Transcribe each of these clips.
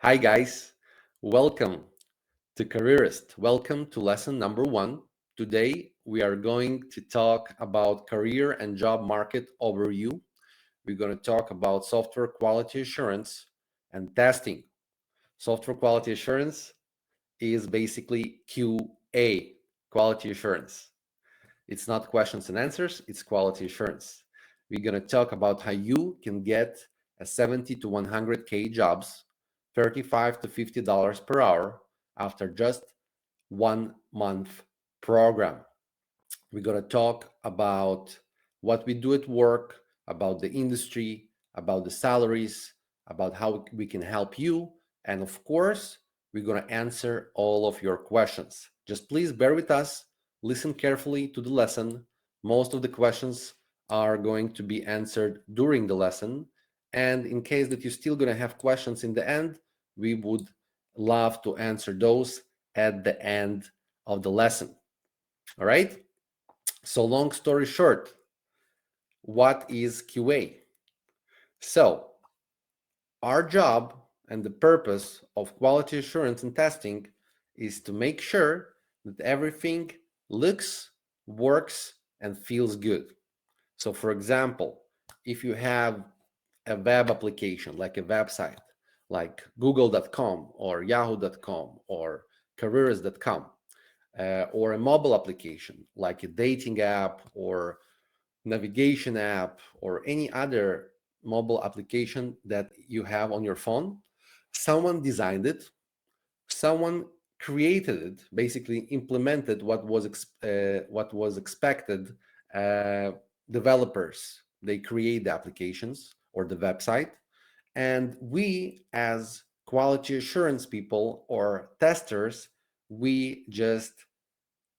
Hi guys, welcome to Careerist. Welcome to lesson number 1. Today we are going to talk about career and job market overview. We're going to talk about software quality assurance and testing. Software quality assurance is basically QA, quality assurance. It's not questions and answers, it's quality assurance. We're going to talk about how you can get a 70 to 100K jobs, $35 to $50 per hour after just 1 month program. We're going to talk about what we do at work, about the industry, about the salaries, about how we can help you. And of course, we're going to answer all of your questions. Just please bear with us, listen carefully to the lesson. Most of the questions are going to be answered during the lesson. And in case that you're still going to have questions in the end, we would love to answer those at the end of the lesson. All right? So long story short, what is QA? So our job and the purpose of quality assurance and testing is to make sure that everything looks, works, and feels good. So for example, if you have a web application, like a website, like google.com or yahoo.com or careers.com, or a mobile application, like a dating app or navigation app or any other mobile application that you have on your phone, someone designed it, someone created it, basically implemented what was expected. Developers, they create the applications or the website, and we as quality assurance people or testers, we just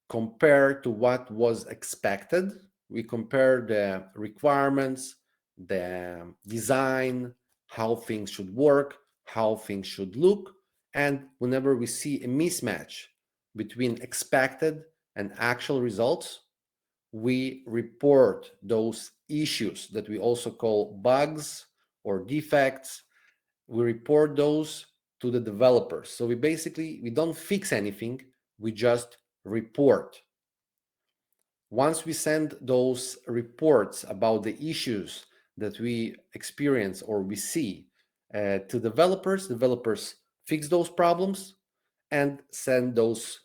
compare to what was expected. We compare the requirements, the design, how things should work, how things should look. And whenever we see a mismatch between expected and actual results, we report those issues that we also call bugs or defects. We report those to the developers. So we don't fix anything, we just report. Once we send those reports about the issues that we experience or we see to developers fix those problems and send those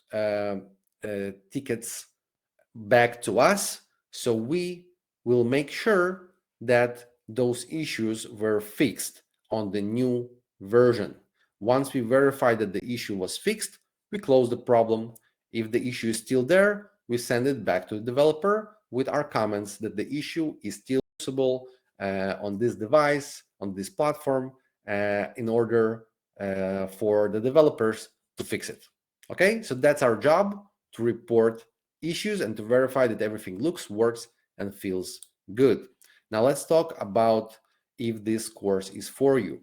tickets back to us. So we will make sure that those issues were fixed on the new version. Once we verify that the issue was fixed, we close the problem. If the issue is still there, we send it back to the developer with our comments that the issue is still usable on this device, on this platform, in order for the developers to fix it. Okay, so that's our job, to report issues and to verify that everything looks, works, and feels good. Now let's talk about if this course is for you.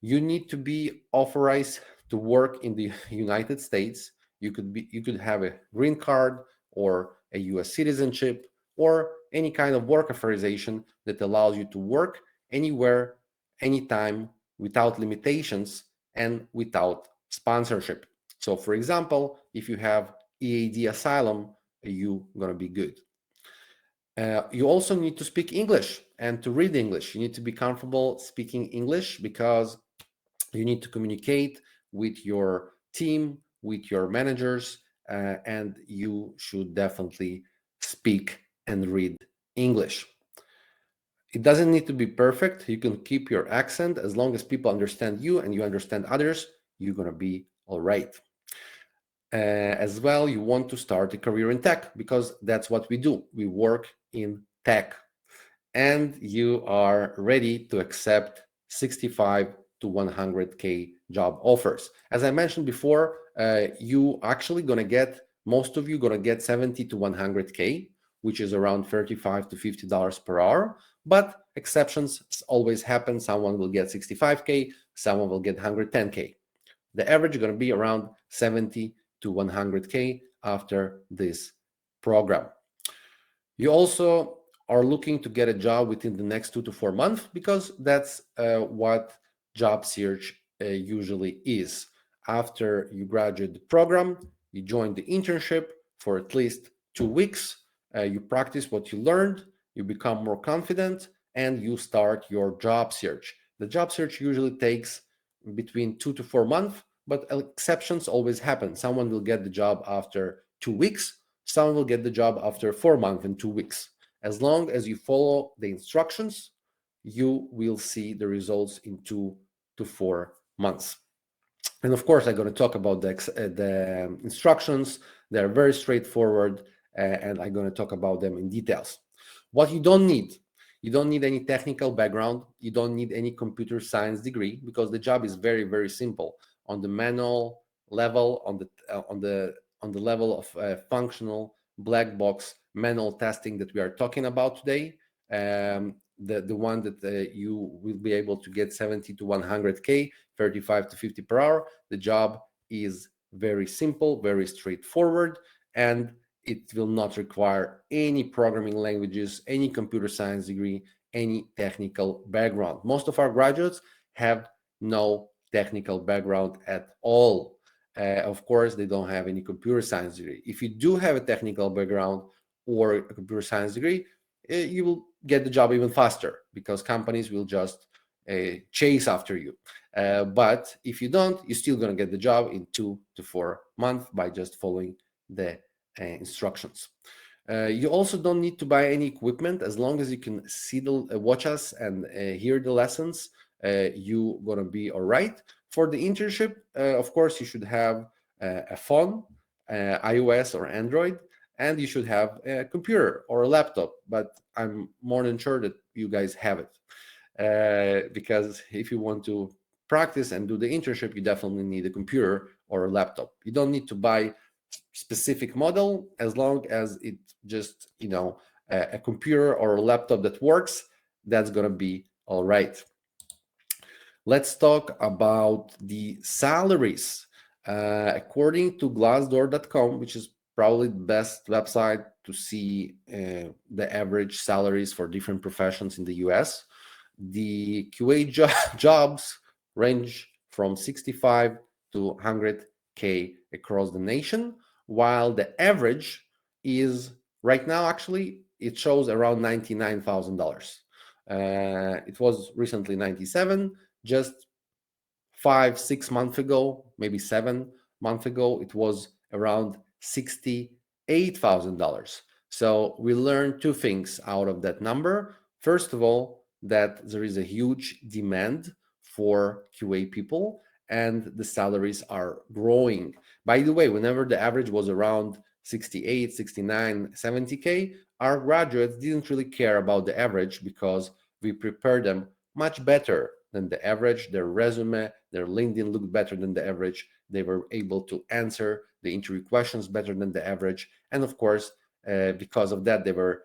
You need to be authorized to work in the United States. You could have a green card or a US citizenship or any kind of work authorization that allows you to work anywhere, anytime, without limitations and without sponsorship. So for example, if you have EAD asylum, you're going to be good. You also need to speak English and to read English. You need to be comfortable speaking English because you need to communicate with your team, with your managers, and you should definitely speak and read English. It doesn't need to be perfect. You can keep your accent. As long as people understand you and you understand others, you're going to be all right. As well, you want to start a career in tech because that's what we do. We work in tech, and you are ready to accept 65 to 100K job offers. As I mentioned before, you actually most of you going to get 70 to 100K, which is around $35 to $50 per hour. But exceptions always happen. Someone will get 65K, someone will get 110K. The average is going to be around 70 to 100K after this program. You also are looking to get a job within the next 2 to 4 months because that's what job search usually is. After you graduate the program, you join the internship for at least 2 weeks. You practice what you learned, you become more confident, and you start your job search. The job search usually takes between 2 to 4 months, but exceptions always happen. Someone will get the job after 2 weeks, someone will get the job after 4 months and 2 weeks. As long as you follow the instructions, you will see the results in 2 to 4 months. And of course, I'm going to talk about the instructions. They're very straightforward, and I'm going to talk about them in details. What you don't need any technical background. You don't need any computer science degree, because the job is very, very simple. On the manual level, on the level of functional black box manual testing that we are talking about today, the one that you will be able to get 70 to 100K, 35 to 50 per hour. The job is very simple, very straightforward, and it will not require any programming languages, any computer science degree, any technical background. Most of our graduates have no technical background at all. Of course, they don't have any computer science degree. If you do have a technical background or a computer science degree, you will get the job even faster, because companies will just chase after you. But if you don't, you're still going to get the job in 2 to 4 months by just following the instructions. You also don't need to buy any equipment. As long as you can see watch us and hear the lessons, you're going to be all right. For the internship, of course, you should have a phone, iOS or Android, and you should have a computer or a laptop. But I'm more than sure that you guys have it, because if you want to practice and do the internship, you definitely need a computer or a laptop. You don't need to buy specific model, as long as it just a computer or a laptop that works. That's gonna be all right. Let's talk about the salaries. According to glassdoor.com, which is probably the best website to see the average salaries for different professions in the US, the QA jobs range from 65 to 100K across the nation, while the average is right now, actually, it shows around $99,000. It was recently 97. Just 5 6 months ago, maybe 7 months ago, it was around $68,000. So we learned two things out of that number. First of all, that there is a huge demand for QA people, and the salaries are growing. By the way, whenever the average was around 68, 69, 70K, our graduates didn't really care about the average, because we prepared them much better than the average. Their resume, their LinkedIn looked better than the average. They were able to answer the interview questions better than the average. And of course, because of that, they were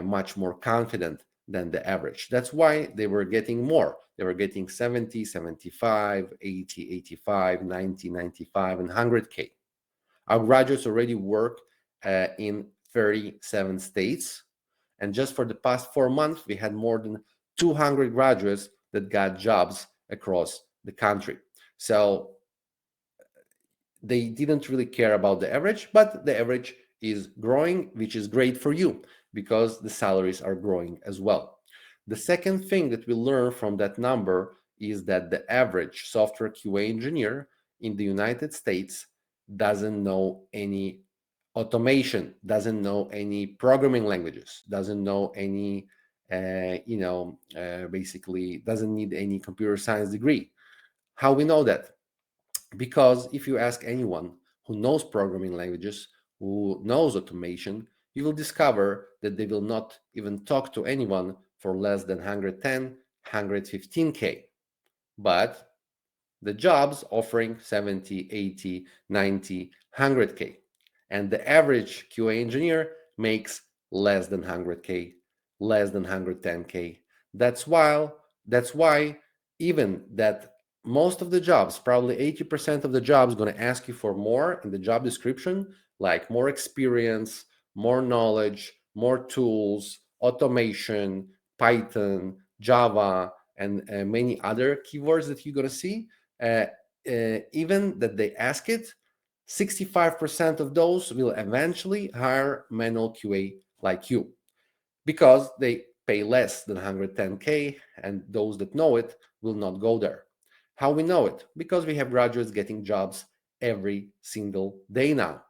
much more confident than the average. That's why they were getting more. They were getting 70, 75, 80, 85, 90, 95, and 100K. Our graduates already work in 37 states. And just for the past 4 months, we had more than 200 graduates that got jobs across the country. So they didn't really care about the average, but the average is growing, which is great for you, because the salaries are growing as well. The second thing that we learn from that number is that the average software QA engineer in the United States doesn't know any automation, doesn't know any programming languages, doesn't know any basically doesn't need any computer science degree. How we know that? Because if you ask anyone who knows programming languages, who knows automation, you will discover that they will not even talk to anyone for less than 110, 115K. But the jobs offering 70, 80, 90, 100K. And the average QA engineer makes less than 100K, less than 110K. That's why even that most of the jobs, probably 80% of the jobs, going to ask you for more in the job description, like more experience, more knowledge, more tools, automation, Python, Java, and many other keywords that you're going to see. uh, even that they ask it, 65% of those will eventually hire manual QA like you, because they pay less than 110K, and those that know it will not go there. How we know it? Because we have graduates getting jobs every single day now.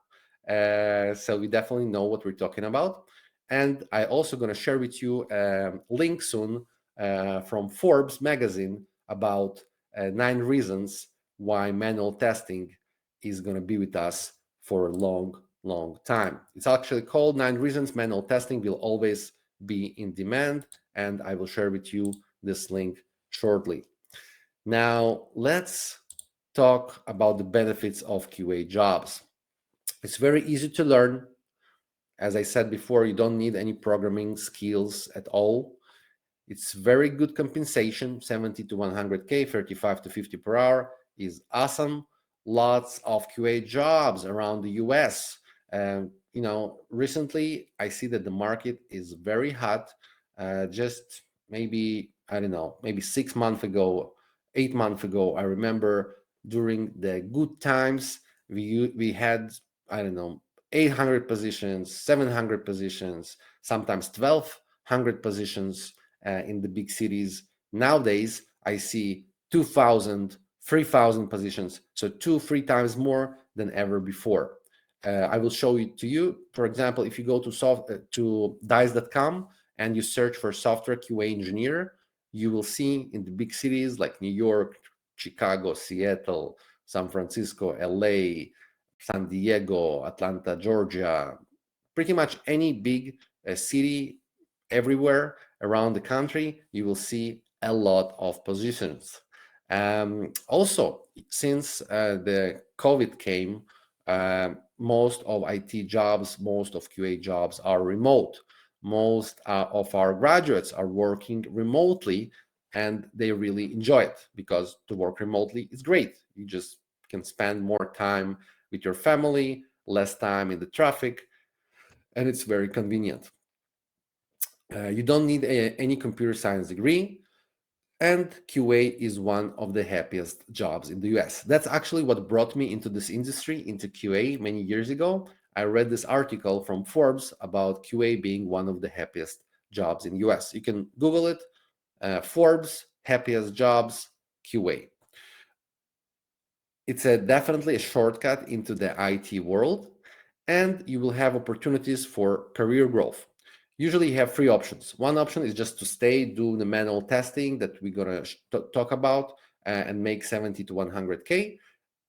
So we definitely know what we're talking about. And I also going to share with you a link soon from Forbes magazine about 9 reasons why manual testing is going to be with us for a long time. It's actually called 9 reasons manual testing will always be in demand, and I will share with you this link shortly. Now, let's talk about the benefits of QA jobs. It's very easy to learn. As I said before, you don't need any programming skills at all. It's very good compensation, 70 to 100K, 35 to 50 per hour is awesome. Lots of QA jobs around the US. Recently I see that the market is very hot. Just maybe, I don't know, maybe 6 months ago, 8 months ago, I remember during the good times, we had, I don't know, 800 positions, 700 positions, sometimes 1,200 positions in the big cities. Nowadays, I see 2,000, 3,000 positions, so 2, 3 times more than ever before. I will show it to you. For example, if you go to dice.com and you search for software QA engineer, you will see in the big cities like New York, Chicago, Seattle, San Francisco, LA, San Diego, Atlanta, Georgia, pretty much any big city everywhere around the country, you will see a lot of positions. Also, since the COVID came, most of IT jobs, most of QA jobs are remote. Most of our graduates are working remotely, and they really enjoy it, because to work remotely is great. You just can spend more time with your family, less time in the traffic, and it's very convenient. You don't need any computer science degree, and QA is one of the happiest jobs in the US. That's actually what brought me into this industry, into QA many years ago. I read this article from Forbes about QA being one of the happiest jobs in the US. You can Google it, Forbes happiest jobs QA. It's definitely a shortcut into the IT world, and you will have opportunities for career growth. Usually you have 3 options. One option is just to stay, do the manual testing that we're going to talk about, and make 70 to 100K.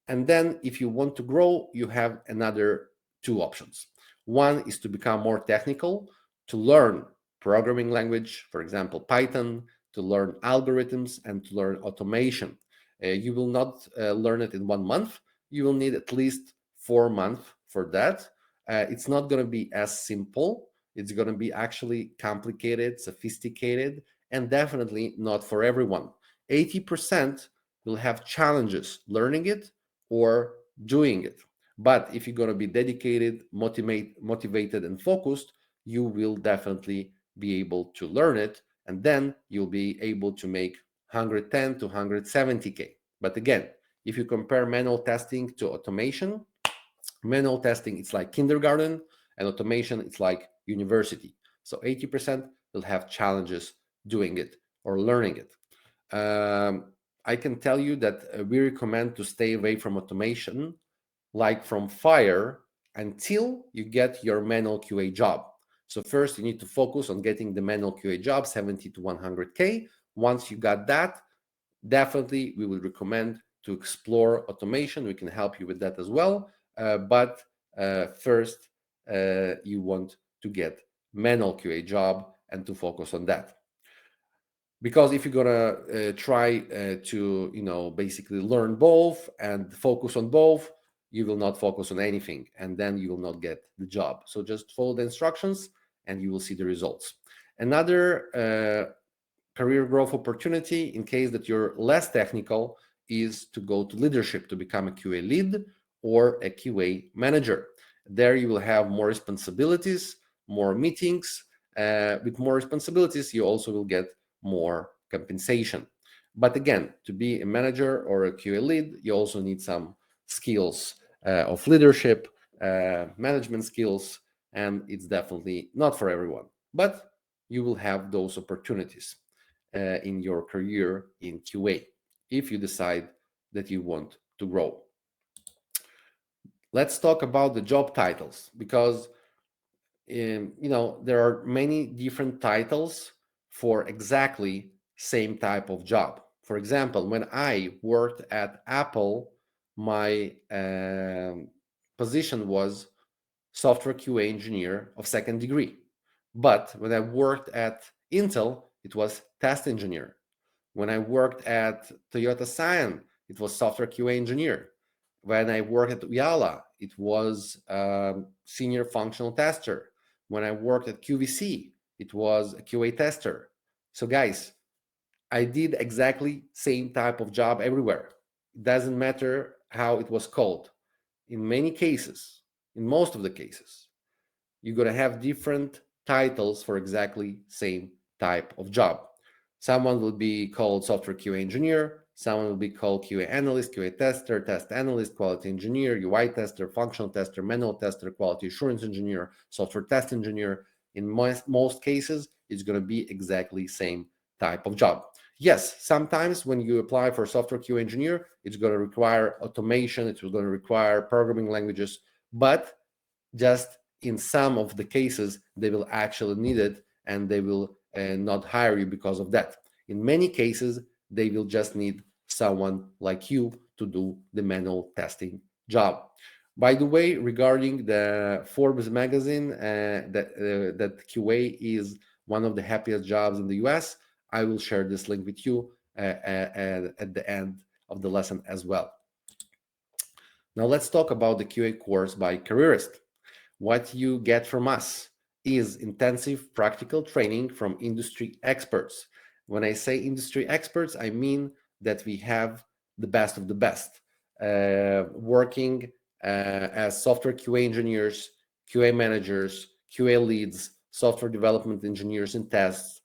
And then if you want to grow, you have another 2 options. One is to become more technical, to learn programming language, for example, Python, to learn algorithms, and to learn automation. You will not learn it in 1 month. You will need at least 4 months for that. It's not going to be as simple. It's going to be actually complicated, sophisticated, and definitely not for everyone. 80% will have challenges learning it or doing it. But if you're going to be dedicated, motivated, and focused, you will definitely be able to learn it. And then you'll be able to make 110 to 170K. But again, if you compare manual testing to automation, manual testing, it's like kindergarten, and automation, it's like university. So 80% will have challenges doing it or learning it. I can tell you that we recommend to stay away from automation like from fire until you get your manual QA job. So first you need to focus on getting the manual QA job, 70 to 100K. Once you got that, definitely we would recommend to explore automation. We can help you with that as well. But first you want to get manual QA job and to focus on that. Because if you're gonna try to basically learn both and focus on both, you will not focus on anything, and then you will not get the job. So just follow the instructions and you will see the results. Another career growth opportunity, in case that you're less technical, is to go to leadership, to become a QA lead or a QA manager. There you will have more responsibilities, more meetings. With more responsibilities, you also will get more compensation. But again, to be a manager or a QA lead, you also need some skills of leadership, management skills, and it's definitely not for everyone. But you will have those opportunities in your career in QA if you decide that you want to grow. Let's talk about the job titles, because there are many different titles for exactly same type of job. For example, when I worked at Apple, my position was software QA engineer of second degree. But when I worked at Intel, it was test engineer. When I worked at Toyota Scion, it was software QA engineer. When I worked at Uyala, it was senior functional tester. When I worked at QVC, it was a QA tester. So guys, I did exactly same type of job everywhere. It doesn't matter how it was called. In many cases, in most of the cases, you're going to have different titles for exactly same type of job. Someone will be called software QA engineer, someone will be called QA analyst, QA tester, test analyst, quality engineer, UI tester, functional tester, manual tester, quality assurance engineer, software test engineer. In most cases, it's going to be exactly same type of job. Yes, sometimes when you apply for software QA engineer, it's going to require automation, it's going to require programming languages, but just in some of the cases they will actually need it, and they will not hire you because of that. In many cases they will just need someone like you to do the manual testing job. By the way, regarding the Forbes magazine, that QA is one of the happiest jobs in the US, I will share this link with you at the end of the lesson as well. Now let's talk about the QA course by Careerist. What you get from us is intensive practical training from industry experts. When I say industry experts, I mean that we have the best of the best working as software QA engineers, QA managers, QA leads, software development engineers and tests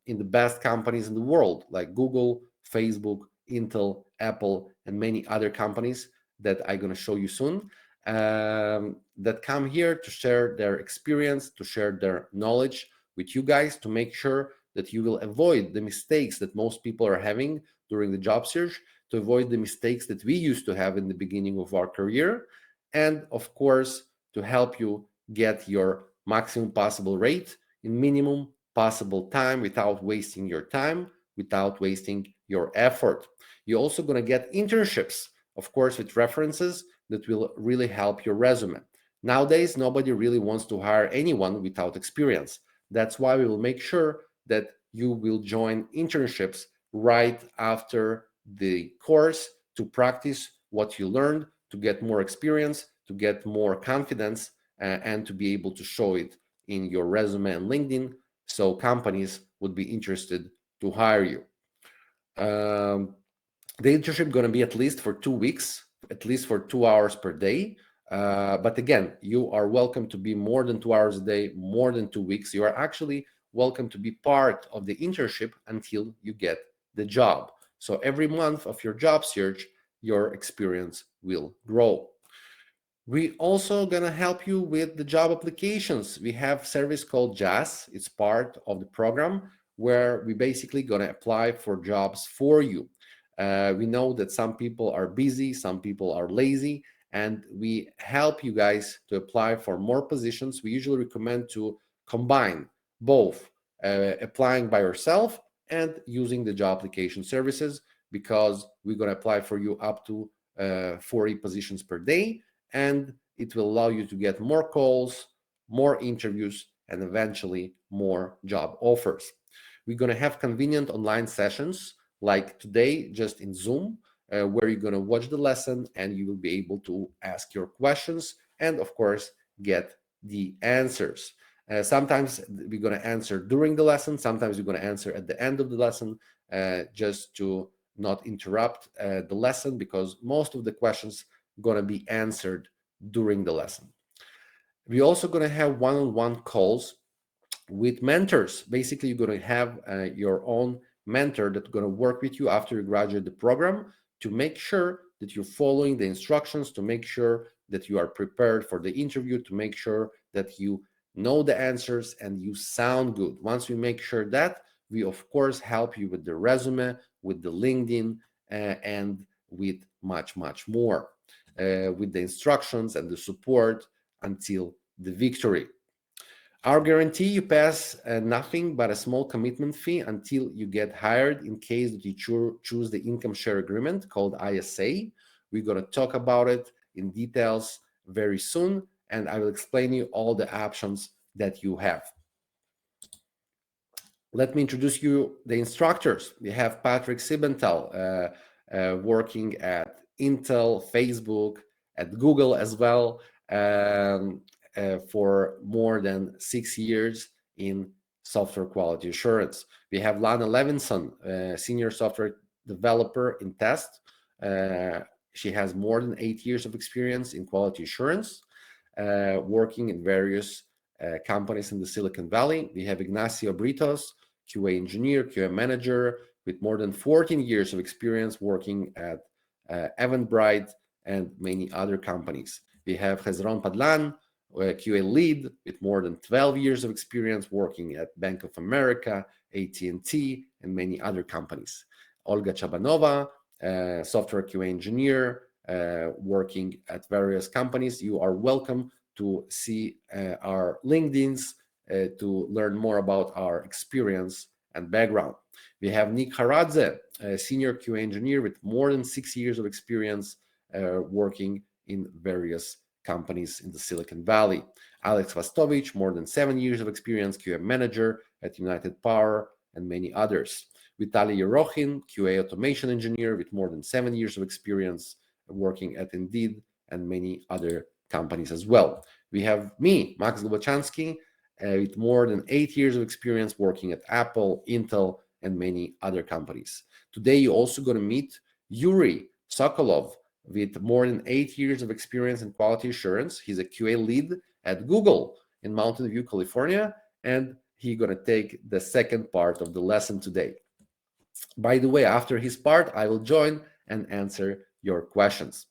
in the best companies in the world, like Google, Facebook, Intel, Apple, and many other companies that I'm going to show you soon, that come here to share their experience, to share their knowledge with you guys, to make sure that you will avoid the mistakes that most people are having during the job search, to avoid the mistakes that we used to have in the beginning of our career, and of course, to help you get your maximum possible rate in minimum possible time without wasting your time, without wasting your effort. You're also going to get internships, of course, with references that will really help your resume. Nowadays, nobody really wants to hire anyone without experience. That's why we will make sure that you will join internships right after the course to practice what you learned, to get more experience, to get more confidence, and to be able to show it in your resume and LinkedIn, so companies would be interested to hire you. The internship going to be at least for 2 weeks, at least for 2 hours per day. But again, you are welcome to be more than 2 hours a day, more than 2 weeks. You are actually welcome to be part of the internship until you get the job. So every month of your job search, your experience will grow. We also gonna help you with the job applications. We have service called JAS. It's part of the program where we basically gonna apply for jobs for you. We know that some people are busy, some people are lazy, and we help you guys to apply for more positions. We usually recommend to combine both applying by yourself and using the job application services, because we're gonna apply for you up to 40 positions per day, and it will allow you to get more calls, more interviews, and eventually more job offers. We're going to have convenient online sessions like today, just in Zoom, where you're going to watch the lesson and you will be able to ask your questions and, of course, get the answers. Sometimes we're going to answer during the lesson, sometimes we're going to answer at the end of the lesson, just to not interrupt the lesson, because most of the questions going to be answered during the lesson. We're also going to have one-on-one calls with mentors. Basically, you're going to have your own mentor that's going to work with you after you graduate the program to make sure that you're following the instructions, to make sure that you are prepared for the interview, to make sure that you know the answers and you sound good. Once we make sure that, we of course help you with the resume, with the LinkedIn, and with much, much more, with the instructions and the support until the victory. Our guarantee, you pass nothing but a small commitment fee until you get hired in case that you choose the income share agreement called ISA. We're going to talk about it in details very soon, and I will explain you all the options that you have. Let me introduce you the instructors. We have Patrick Siebenthal, working at Intel, Facebook, at Google as well, for more than 6 years in software quality assurance. We have Lana Levinson, senior software developer in test. She has more than 8 years of experience in quality assurance, working in various companies in the Silicon Valley. We have Ignacio Britos, QA engineer, QA manager, with more than 14 years of experience working at Eventbrite and many other companies. We have Hezron Padlan, QA lead, with more than 12 years of experience working at Bank of America, AT&T, and many other companies. Olga Chabanova, software QA engineer, working at various companies. You are welcome to see our LinkedIn's to learn more about our experience and background. We have Nick Haradze, a senior QA engineer with more than 6 years of experience working in various companies in the Silicon Valley. Alex Vastovich, more than 7 years of experience, QA manager at United Power, and many others. Vitaly Yerokhin, QA automation engineer with more than 7 years of experience working at Indeed and many other companies as well. We have me, Max Globochansky, with more than 8 years of experience working at Apple, Intel, and many other companies. Today, you're also going to meet Yuri Sokolov with more than 8 years of experience in quality assurance. He's a QA lead at Google in Mountain View, California, and he's going to take the second part of the lesson today. By the way, after his part, I will join and answer your questions.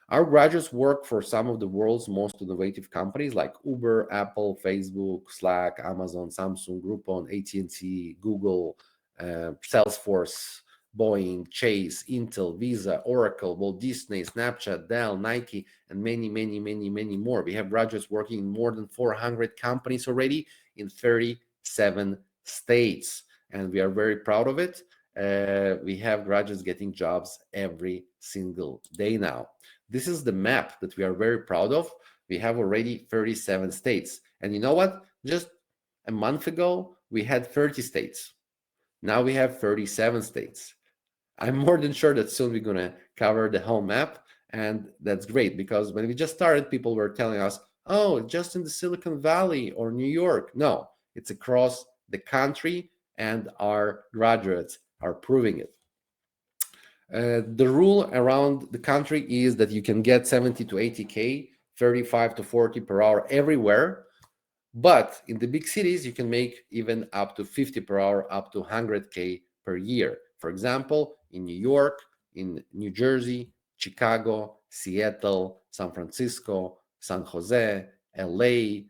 Our graduates work for some of the world's most innovative companies like Uber, Apple, Facebook, Slack, Amazon, Samsung, Groupon, AT&T, Google, Salesforce, Boeing, Chase, Intel, Visa, Oracle, Walt Disney, Snapchat, Dell, Nike, and many, many, many, many more. We have graduates working in more than 400 companies already in 37 states, and we are very proud of it. We have graduates getting jobs every single day now. This is the map that we are very proud of. We have already 37 states. And you know what? Just a month ago, we had 30 states. Now we have 37 states. I'm more than sure that soon we're going to cover the whole map. And that's great, because when we just started, people were telling us, oh, just in the Silicon Valley or New York. No, it's across the country, and our graduates are proving it. The rule around the country is that you can get 70 to 80K, 35 to 40 per hour everywhere. But in the big cities, you can make even up to 50 per hour, up to 100K per year. For example, in New York, in New Jersey, Chicago, Seattle, San Francisco, San Jose, LA,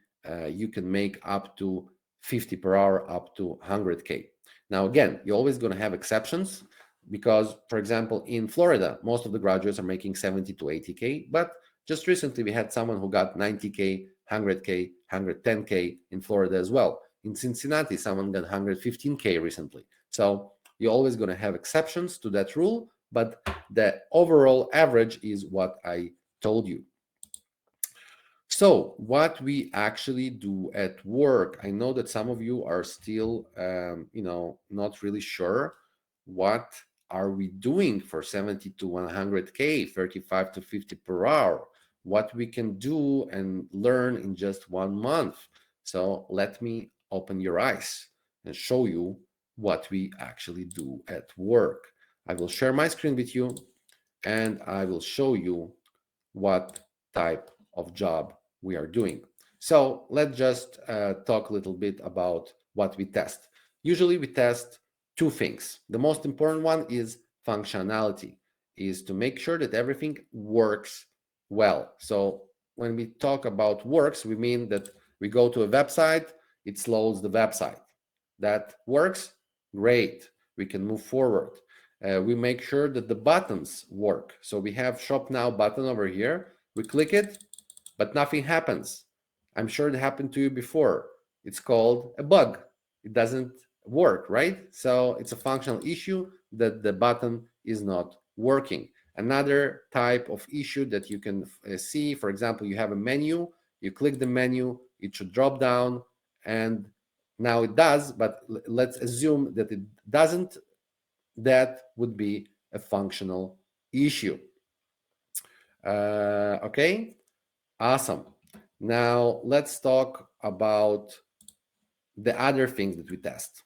you can make up to 50 per hour, up to 100K. Now, again, you're always going to have exceptions, because, for example, in Florida, most of the graduates are making 70 to 80K, but just recently we had someone who got 90K, 100K, 110K in Florida as well. In Cincinnati, someone got 115K recently. So you're always going to have exceptions to that rule, but the overall average is what I told you. So what we actually do at work, I know that some of you are still, not really sure what are we doing for 70 to 100K, 35 to 50 per hour, what we can do and learn in just 1 month. So let me open your eyes and show you what we actually do at work. I will share my screen with you, and I will show you what type of job we are doing. So let's just talk a little bit about what we test. Usually we test two things. The most important one is functionality, is to make sure that everything works well. So when we talk about works, we mean that we go to a website, it slows the website. That works, great, we can move forward. We make sure that the buttons work. So we have Shop Now button over here, we click it, but nothing happens. I'm sure it happened to you before. It's called a bug. It doesn't work, right? So it's a functional issue that the button is not working. Another type of issue that you can see, for example, you have a menu, you click the menu, it should drop down, and now it does, but let's assume that it doesn't. That would be a functional issue. Okay, awesome. Now let's talk about the other things that we test.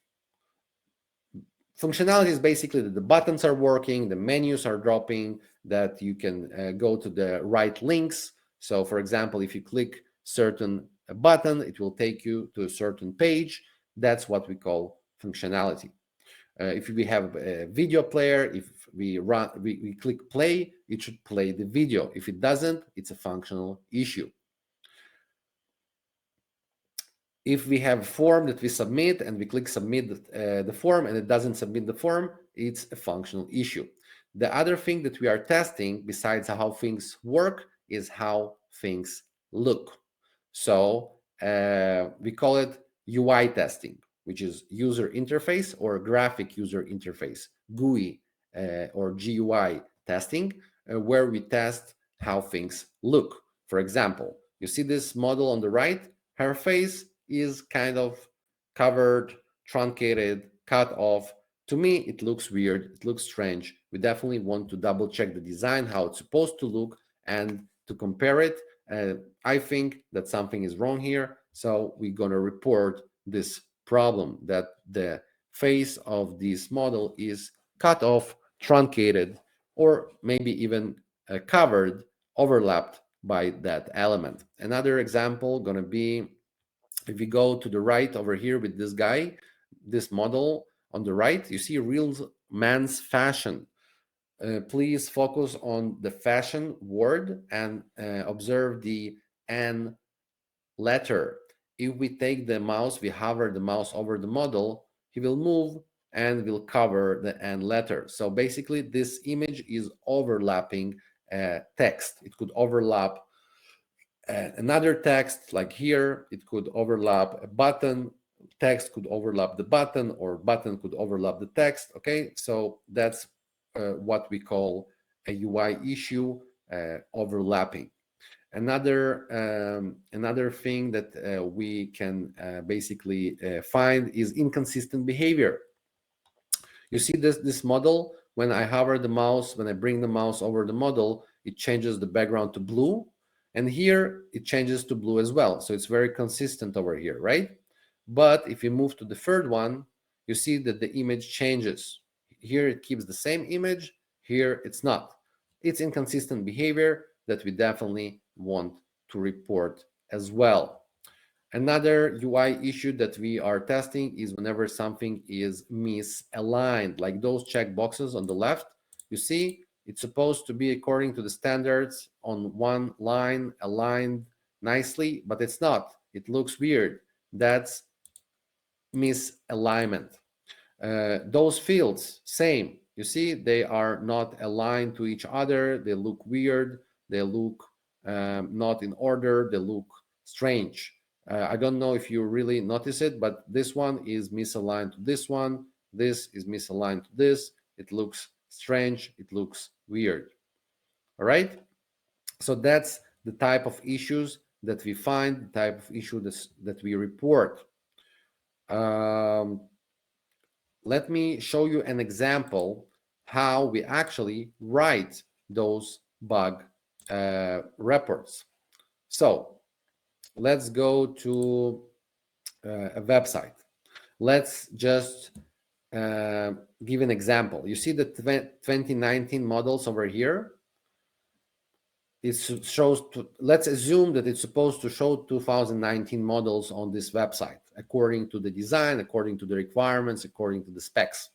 Functionality is basically that the buttons are working, the menus are dropping, that you can go to the right links. So for example, if you click certain button, it will take you to a certain page. That's what we call functionality. If we have a video player, if we click play, it should play the video. If it doesn't, it's a functional issue. If we have a form that we submit and we click submit the form and it doesn't submit the form, it's a functional issue. The other thing that we are testing besides how things work is how things look. So we call it UI testing, which is user interface or graphic user interface, GUI or GUI testing, where we test how things look. For example, you see this model on the right, her face is kind of covered, truncated, cut off. To me, it looks weird, it looks strange. We definitely want to double check the design, how it's supposed to look, and to compare it. I think that something is wrong here, so we're going to report this problem that the face of this model is cut off, truncated, or maybe even covered, overlapped by that element. Another example going to be, if we go to the right over here with this guy, this model on the right, you see real man's fashion. Please focus on the fashion word and observe the N letter. If we take the mouse, we hover the mouse over the model, he will move and will cover the N letter. So basically this image is overlapping text. It could overlap another text, like here, it could overlap a button, text could overlap the button, or button could overlap the text. Okay, so that's what we call a UI issue, overlapping. Another thing that we can basically find is inconsistent behavior. You see this model, when I hover the mouse, when I bring the mouse over the model, it changes the background to blue. And here it changes to blue as well. So it's very consistent over here, right? But if you move to the third one, you see that the image changes. Here it keeps the same image, here it's not. It's inconsistent behavior that we definitely want to report as well. Another UI issue that we are testing is whenever something is misaligned, like those check boxes on the left. You see, it's supposed to be according to the standards on one line, aligned nicely, but it's not. It looks weird. That's misalignment. Those fields, same. You see, they are not aligned to each other. They look weird. They look not in order. They look strange. I don't know if you really notice it, but this one is misaligned to this one. This is misaligned to this. It looks strange. It looks weird. All right. So that's the type of issues that we find, the type of issues that we report. Let me show you an example how we actually write those bug reports. So let's go to a website. Let's just give an example. You see the 2019 models over here. It shows, let's assume that it's supposed to show 2019 models on this website, according to the design, according to the requirements, according to the specs.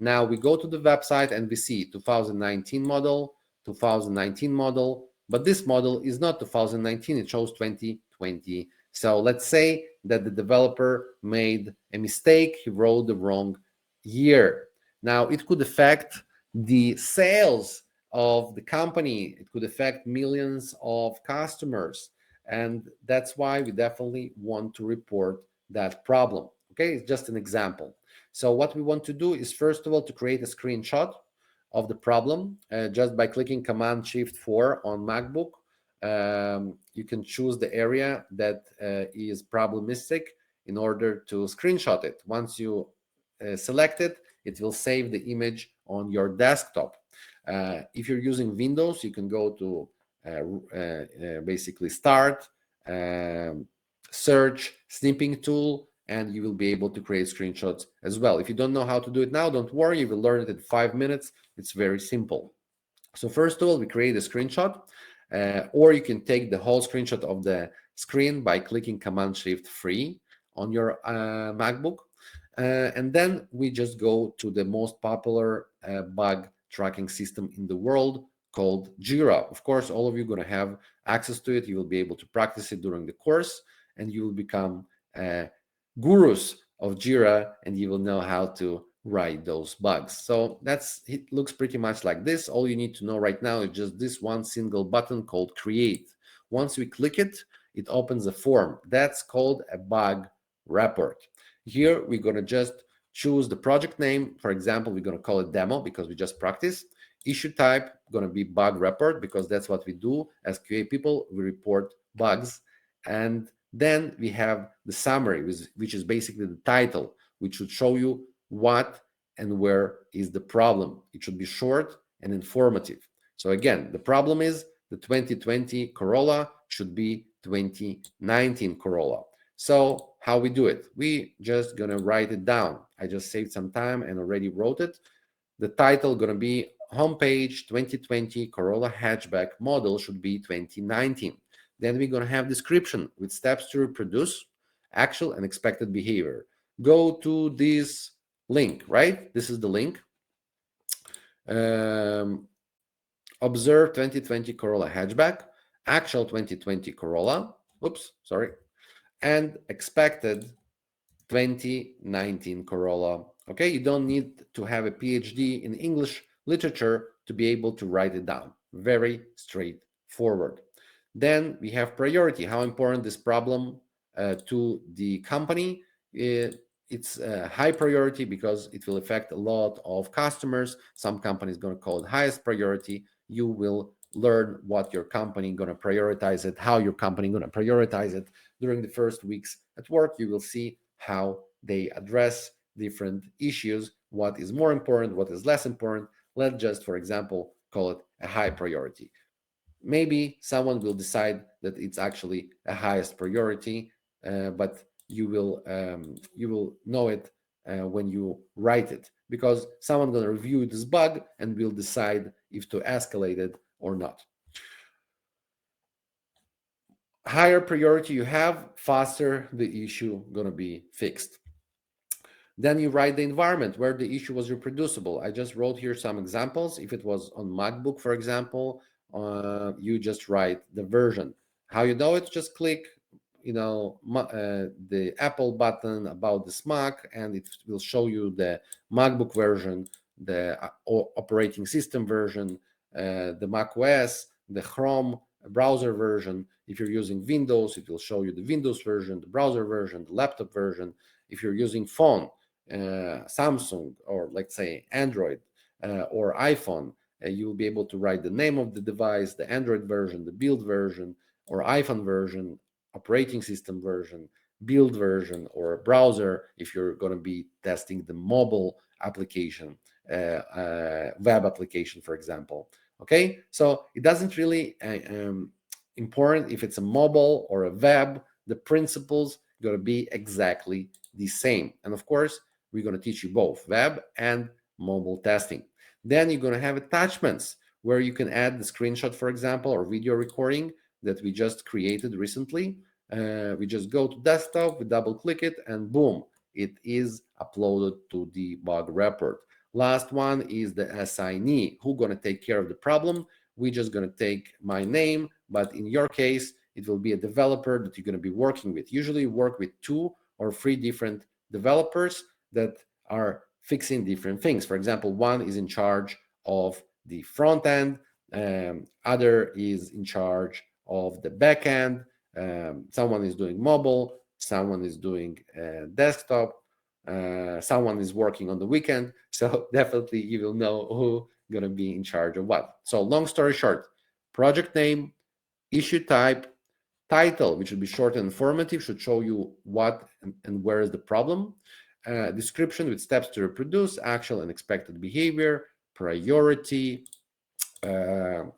Now we go to the website and we see 2019 model, 2019 model, but this model is not 2019, it shows 2020. So let's say that the developer made a mistake, he wrote the wrong year. Now it could affect the sales of the company, it could affect millions of customers, and that's why we definitely want to report that problem. Okay, it's just an example. So what we want to do is, first of all, to create a screenshot of the problem just by clicking Command Shift 4 on MacBook. You can choose the area that is problematic in order to screenshot it. Once you select it, it will save the image on your desktop. If you're using Windows, you can go to basically Start, Search, Snipping Tool, and you will be able to create screenshots as well. If you don't know how to do it now, don't worry, you will learn it in 5 minutes. It's very simple. So first of all, we create a screenshot, or you can take the whole screenshot of the screen by clicking Command Shift 3 on your MacBook. And then we just go to the most popular bug tracking system in the world called Jira. Of course, all of you are going to have access to it. You will be able to practice it during the course, and you will become gurus of Jira, and you will know how to write those bugs. So it looks pretty much like this. All you need to know right now is just this one single button called Create. Once we click it, it opens a form. That's called a bug report. Here we're going to just choose the project name. For example, we're going to call it demo because we just practiced. Issue type going to be bug report because that's what we do as QA people. We report bugs. And then we have the summary, which is basically the title, which should show you what and where is the problem. It should be short and informative. So again, the problem is the 2020 Corolla should be 2019 Corolla. So how we do it? We just gonna write it down. I just saved some time and already wrote it. The title gonna be homepage 2020 Corolla hatchback model should be 2019. Then we're gonna have description with steps to reproduce actual and expected behavior. Go to this link, right? This is the link. Observe 2020 Corolla hatchback, actual 2020 Corolla, and expected 2019 Corolla. Okay, you don't need to have a PhD in English literature to be able to write it down. Very straightforward. Then we have priority, how important this problem to the company. It's a high priority because it will affect a lot of customers. Some companies going to call it highest priority. You will learn what your company going to prioritize it, how your company going to prioritize it. During the first weeks at work, you will see how they address different issues, what is more important, what is less important. Let's just, for example, call it a high priority. Maybe someone will decide that it's actually a highest priority, but you will know it when you write it, because someone going to review this bug and will decide if to escalate it or not. Higher priority you have, faster the issue going to be fixed. Then you write the environment where the issue was reproducible. I just wrote here some examples. If it was on MacBook, for example, you just write the version. How you know it? Just click, the Apple button about this Mac, and it will show you the MacBook version, the operating system version, the Mac OS, the Chrome browser version. If you're using Windows, it will show you the Windows version, the browser version, the laptop version. If you're using phone, Samsung, or let's say Android or iPhone, you will be able to write the name of the device, the Android version, the build version, or iPhone version, operating system version, build version, or browser if you're going to be testing the mobile application, web application, for example. Okay, so it doesn't really important if it's a mobile or a web. The principles going to be exactly the same. And of course, we're going to teach you both web and mobile testing. Then you're going to have attachments where you can add the screenshot, for example, or video recording that we just created recently. We just go to desktop, we double click it, and boom, it is uploaded to the bug report. Last one is the assignee. Who gonna take care of the problem? We're just gonna take my name, but in your case, it will be a developer that you're gonna be working with. Usually you work with 2 or 3 different developers that are fixing different things. For example, one is in charge of the front end, other is in charge of the back end, someone is doing mobile, someone is doing desktop, someone is working on the weekend. So definitely you will know who going to be in charge of what. So long story short, project name, issue type, title, which should be short and informative, should show you what and where is the problem. Description with steps to reproduce actual and expected behavior, priority,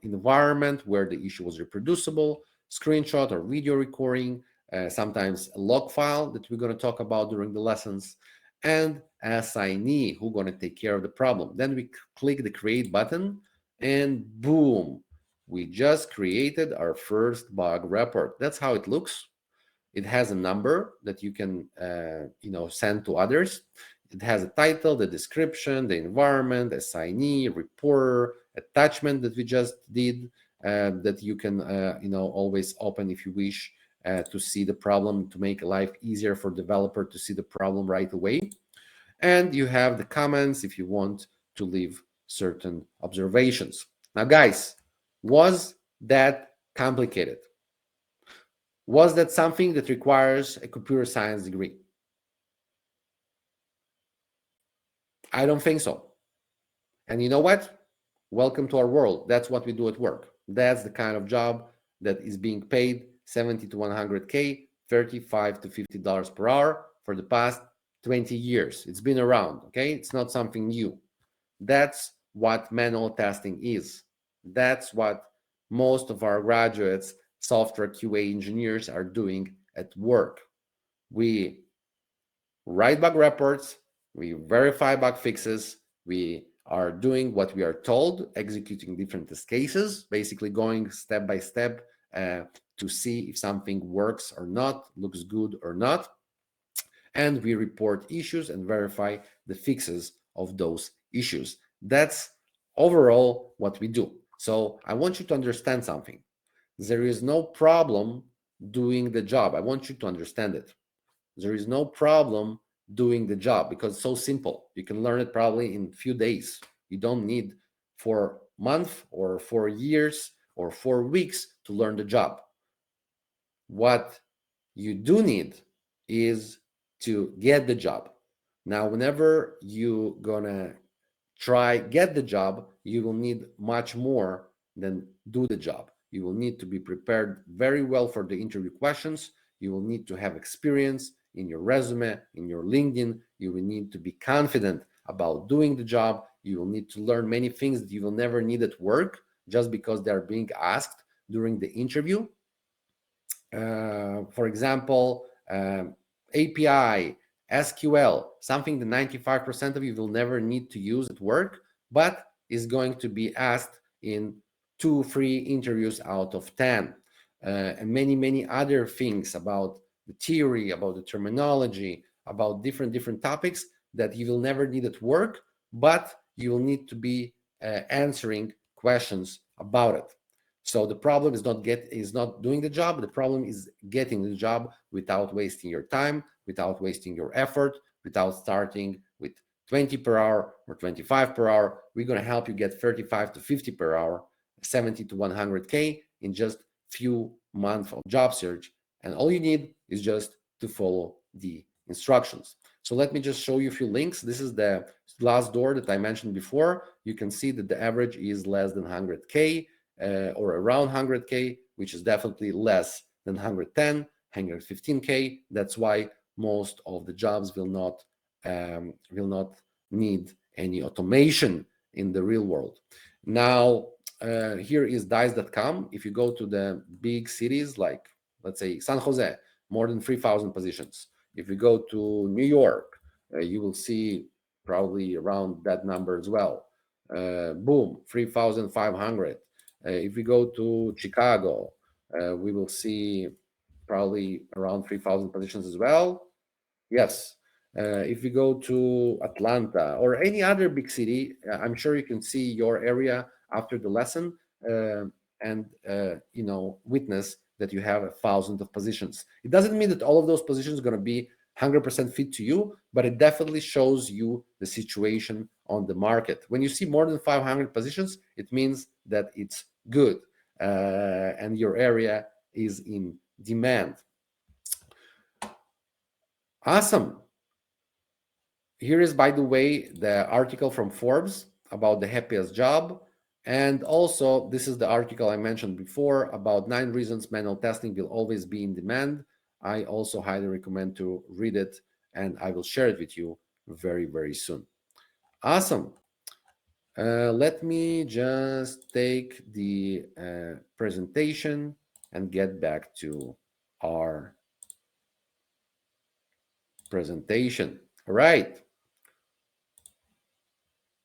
environment where the issue was reproducible, screenshot or video recording, sometimes a log file that we're going to talk about during the lessons, and assignee who's going to take care of the problem. Then we click the create button and boom, we just created our first bug report. That's how it looks. It has a number that you can send to others. It has a title, the description, the environment, assignee, reporter, attachment that we just did, that you can always open if you wish to see the problem, to make life easier for developer to see the problem right away. And you have the comments if you want to leave certain observations. Now, guys, was that complicated? Was that something that requires a computer science degree? I don't think so. And you know what? Welcome to our world. That's what we do at work. That's the kind of job that is being paid 70 to 100K, $35 to $50 per hour for the past 20 years. It's been around, okay? It's not something new. That's what manual testing is. That's what most of our graduates, software QA engineers are doing at work. We write bug reports, we verify bug fixes, we are doing what we are told, executing different test cases, basically going step by step to see if something works or not, looks good or not. And we report issues and verify the fixes of those issues. That's overall what we do. So I want you to understand something. There is no problem doing the job. I want you to understand it. There is no problem doing the job because it's so simple. You can learn it probably in a few days. You don't need 4 months or 4 years or 4 weeks to learn the job. What you do need is to get the job. Now, whenever you're gonna try get the job, you will need much more than do the job. You will need to be prepared very well for the interview questions. You will need to have experience in your resume, in your LinkedIn. You will need to be confident about doing the job. You will need to learn many things that you will never need at work just because they're being asked during the interview. For example, API, SQL, something that 95% of you will never need to use at work, but is going to be asked in 2-3 interviews out of 10. And many other things about the theory, about the terminology, about different topics that you will never need at work, but you will need to be answering questions about it. So the problem is not doing the job. The problem is getting the job without wasting your time, without wasting your effort, without starting with 20 per hour or 25 per hour. We're going to help you get 35 to 50 per hour, 70 to 100K in just few months of job search. And all you need is just to follow the instructions. So let me just show you a few links. This is the last door that I mentioned before. You can see that the average is less than 100K. Or around 100K, which is definitely less than 110, 115K. That's why most of the jobs will not need any automation in the real world. Now, here is dice.com. If you go to the big cities like, let's say, San Jose, more than 3,000 positions. If you go to New York, you will see probably around that number as well. Boom, 3,500. If we go to Chicago, we will see probably around 3,000 positions as well. Yes. If you go to Atlanta or any other big city, I'm sure you can see your area after the lesson, and witness that you have thousands of positions. It doesn't mean that all of those positions are going to be 100% fit to you, but it definitely shows you the situation on the market. When you see more than 500 positions, it means that it's good, and your area is in demand. Awesome. Here is, by the way, the article from Forbes about the happiest job. And also, this is the article I mentioned before about 9 reasons manual testing will always be in demand. I also highly recommend to read it, and I will share it with you very, very soon. Awesome. Let me just take the presentation and get back to our presentation. All right.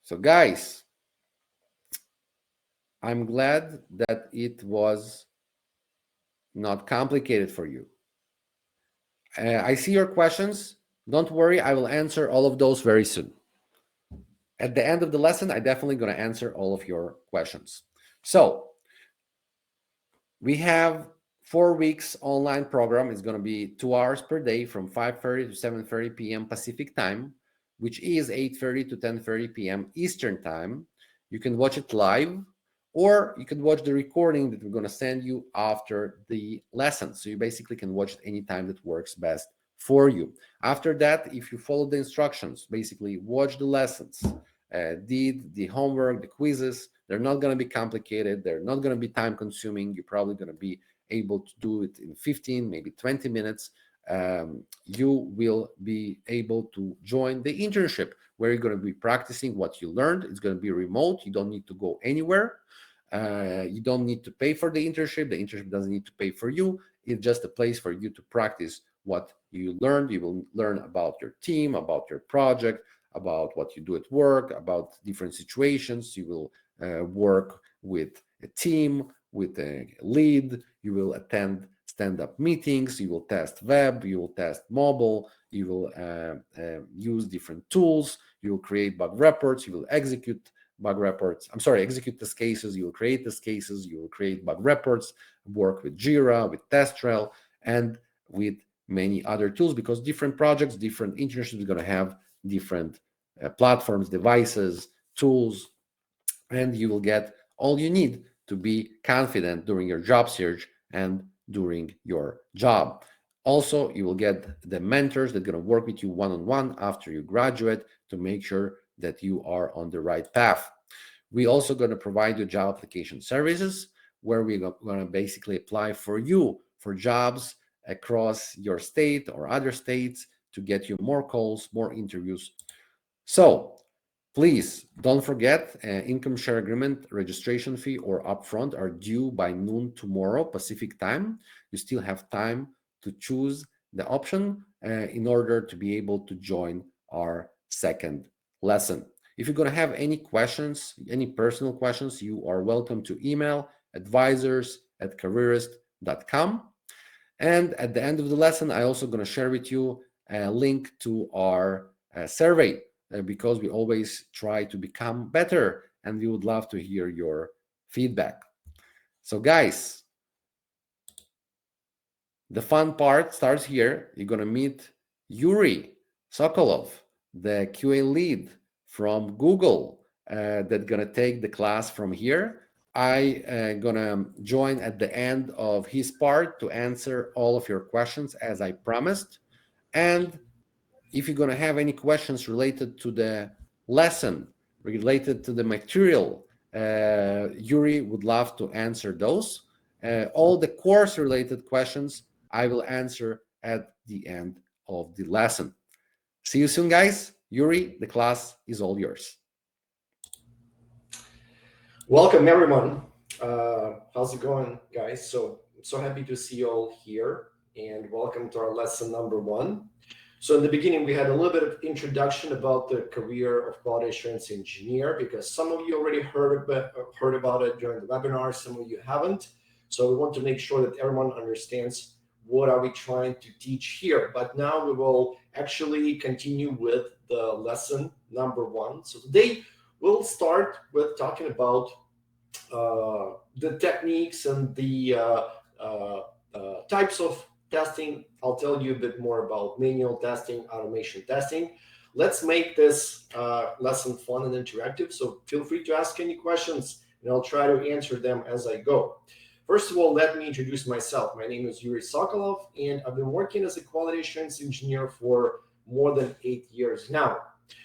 So, guys, I'm glad that it was not complicated for you. I see your questions. Don't worry, I will answer all of those very soon. At the end of the lesson, I'm definitely going to answer all of your questions. So, we have 4 weeks online program. It's going to be 2 hours per day from 5:30 to 7:30 p.m. Pacific time, which is 8:30 to 10:30 p.m. Eastern time. You can watch it live, or you can watch the recording that we're going to send you after the lesson. So you basically can watch it anytime that works best for you. After that, if you follow the instructions, basically watch the lessons, did the homework, the quizzes, they're not going to be complicated. They're not going to be time consuming. You're probably going to be able to do it in 15, maybe 20 minutes. You will be able to join the internship where you're going to be practicing what you learned. It's going to be remote. You don't need to go anywhere. You don't need to pay for the internship. The internship doesn't need to pay for you. It's just a place for you to practice what you learned. You will learn about your team, about your project, about what you do at work, about different situations. You will work with a team, with a lead. You will attend stand-up meetings. You will test web. You will test mobile. You will use different tools. You will create bug reports. You will execute bug reports. Execute test cases. You will create test cases. You will create bug reports. Work with Jira, with TestRail, and with many other tools, because different projects, different internships are going to have different platforms, devices, tools, and you will get all you need to be confident during your job search and during your job. Also, you will get the mentors that are going to work with you one-on-one after you graduate to make sure that you are on the right path. We're also going to provide you job application services where we're going to basically apply for you for jobs across your state or other states to get you more calls, more interviews. So please don't forget, income share agreement registration fee or upfront are due by noon tomorrow Pacific time. You still have time to choose the option in order to be able to join our second lesson. If you're going to have any questions, any personal questions, you are welcome to email advisors@careerist.com. And at the end of the lesson, I also going to share with you a link to our survey, because we always try to become better, and we would love to hear your feedback. So guys, the fun part starts here. You're going to meet Yuri Sokolov, the QA lead from Google, that's going to take the class from here. I gonna join at the end of his part to answer all of your questions as I promised. And if you're gonna have any questions related to the lesson, related to the material, Yuri would love to answer those. All the course related questions I will answer at the end of the lesson. See you soon, guys. Yuri, the class is all yours. Welcome, everyone. How's it going, guys? I'm so happy to see you all here, and welcome to our lesson number 1. So in the beginning, we had a little bit of introduction about the career of quality assurance engineer, because some of you already heard about it during the webinar, some of you haven't. So we want to make sure that everyone understands what are we trying to teach here. But now we will actually continue with the lesson number 1. So today we'll start with talking about the techniques and the types of testing. I'll tell you a bit more about manual testing, automation testing. Let's make this lesson fun and interactive. So feel free to ask any questions and I'll try to answer them as I go. First of all, let me introduce myself. My name is Yuri and I've been working as a quality assurance engineer for more than 8 years now.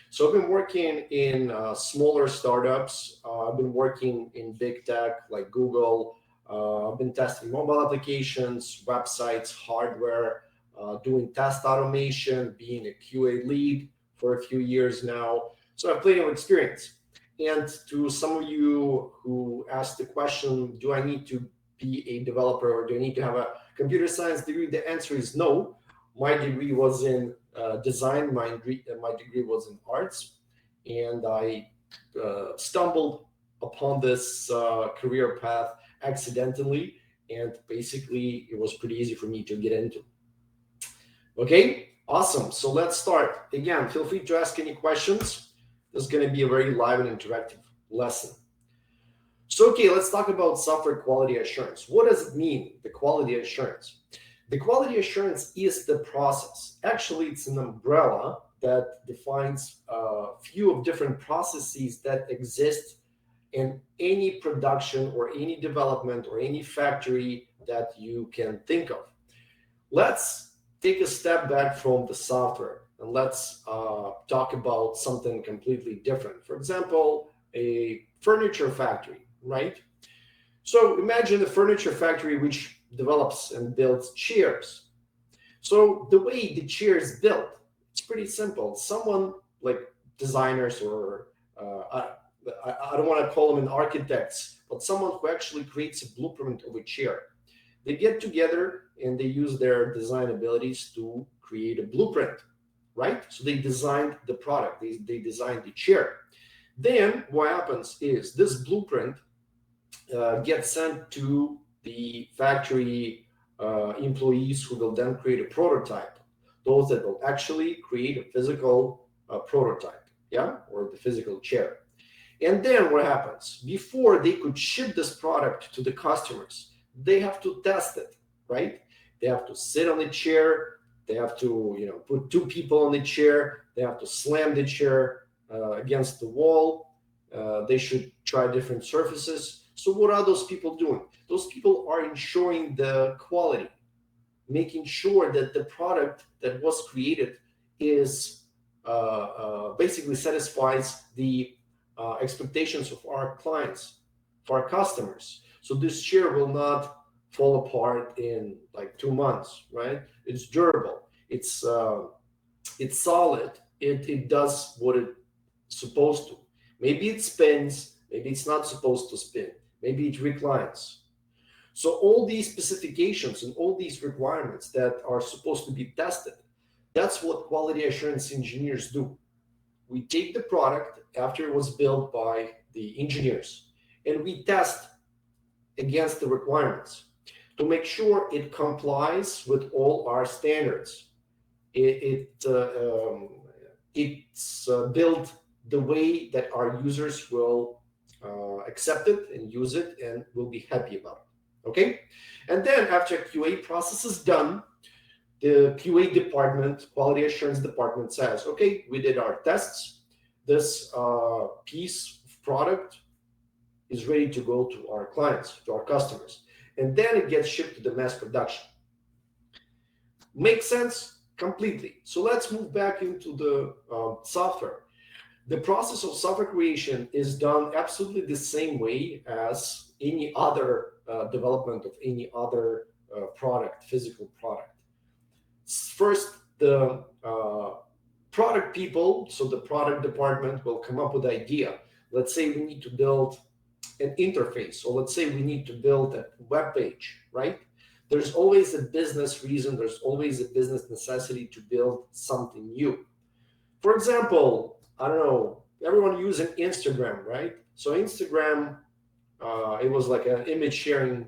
So I've been working in smaller startups. I've been working in big tech like Google. I've been testing mobile applications, websites, hardware, doing test automation, being a QA lead for a few years now. So I have plenty of experience. And to some of you who asked the question, do I need to be a developer or do I need to have a computer science degree? The answer is no. My degree was in design. My degree was in arts, and I stumbled upon this career path accidentally, and basically it was pretty easy for me to get into. Okay, awesome. So let's start. Again, feel free to ask any questions. This is going to be a very live and interactive lesson. So, okay, let's talk about software quality assurance. What does it mean, the quality assurance? The quality assurance is the process. Actually, it's an umbrella that defines a few of different processes that exist in any production or any development or any factory that you can think of. Let's take a step back from the software and let's talk about something completely different. For example, a furniture factory, right? So imagine a furniture factory which develops and builds chairs. So the way the chair is built, it's pretty simple. Someone like designers or I don't want to call them an architects, but someone who actually creates a blueprint of a chair. They get together and they use their design abilities to create a blueprint, right? So they designed the product, they designed the chair. Then what happens is this blueprint gets sent to the factory employees who will then create a prototype, those that will actually create a physical prototype, yeah, or the physical chair. And then what happens? Before they could ship this product to the customers, they have to test it, right? They have to sit on the chair. They have to, put 2 people on the chair. They have to slam the chair against the wall. They should try different surfaces. So what are those people doing? Those people are ensuring the quality, making sure that the product that was created is basically satisfies the expectations of our clients, of our customers. So this chair will not fall apart in like 2 months, right? It's durable. It's solid. It does what it's supposed to. Maybe it spins. Maybe it's not supposed to spin. Maybe it reclines. So all these specifications and all these requirements that are supposed to be tested, that's what quality assurance engineers do. We take the product after it was built by the engineers and we test against the requirements to make sure it complies with all our standards. It's built the way that our users will accept it and use it and will be happy about it. Okay? And then after QA process is done, the QA department, quality assurance department says, okay, we did our tests. This piece of product is ready to go to our clients, to our customers. And then it gets shipped to the mass production. Makes sense? Completely. So let's move back into the software. The process of software creation is done absolutely the same way as any other development of any other product, physical product. First, the product people, so the product department will come up with an idea. Let's say we need to build an interface, or let's say we need to build a web page, right? There's always a business reason, there's always a business necessity to build something new. For example, I don't know, everyone using Instagram, right? So Instagram, it was like an image sharing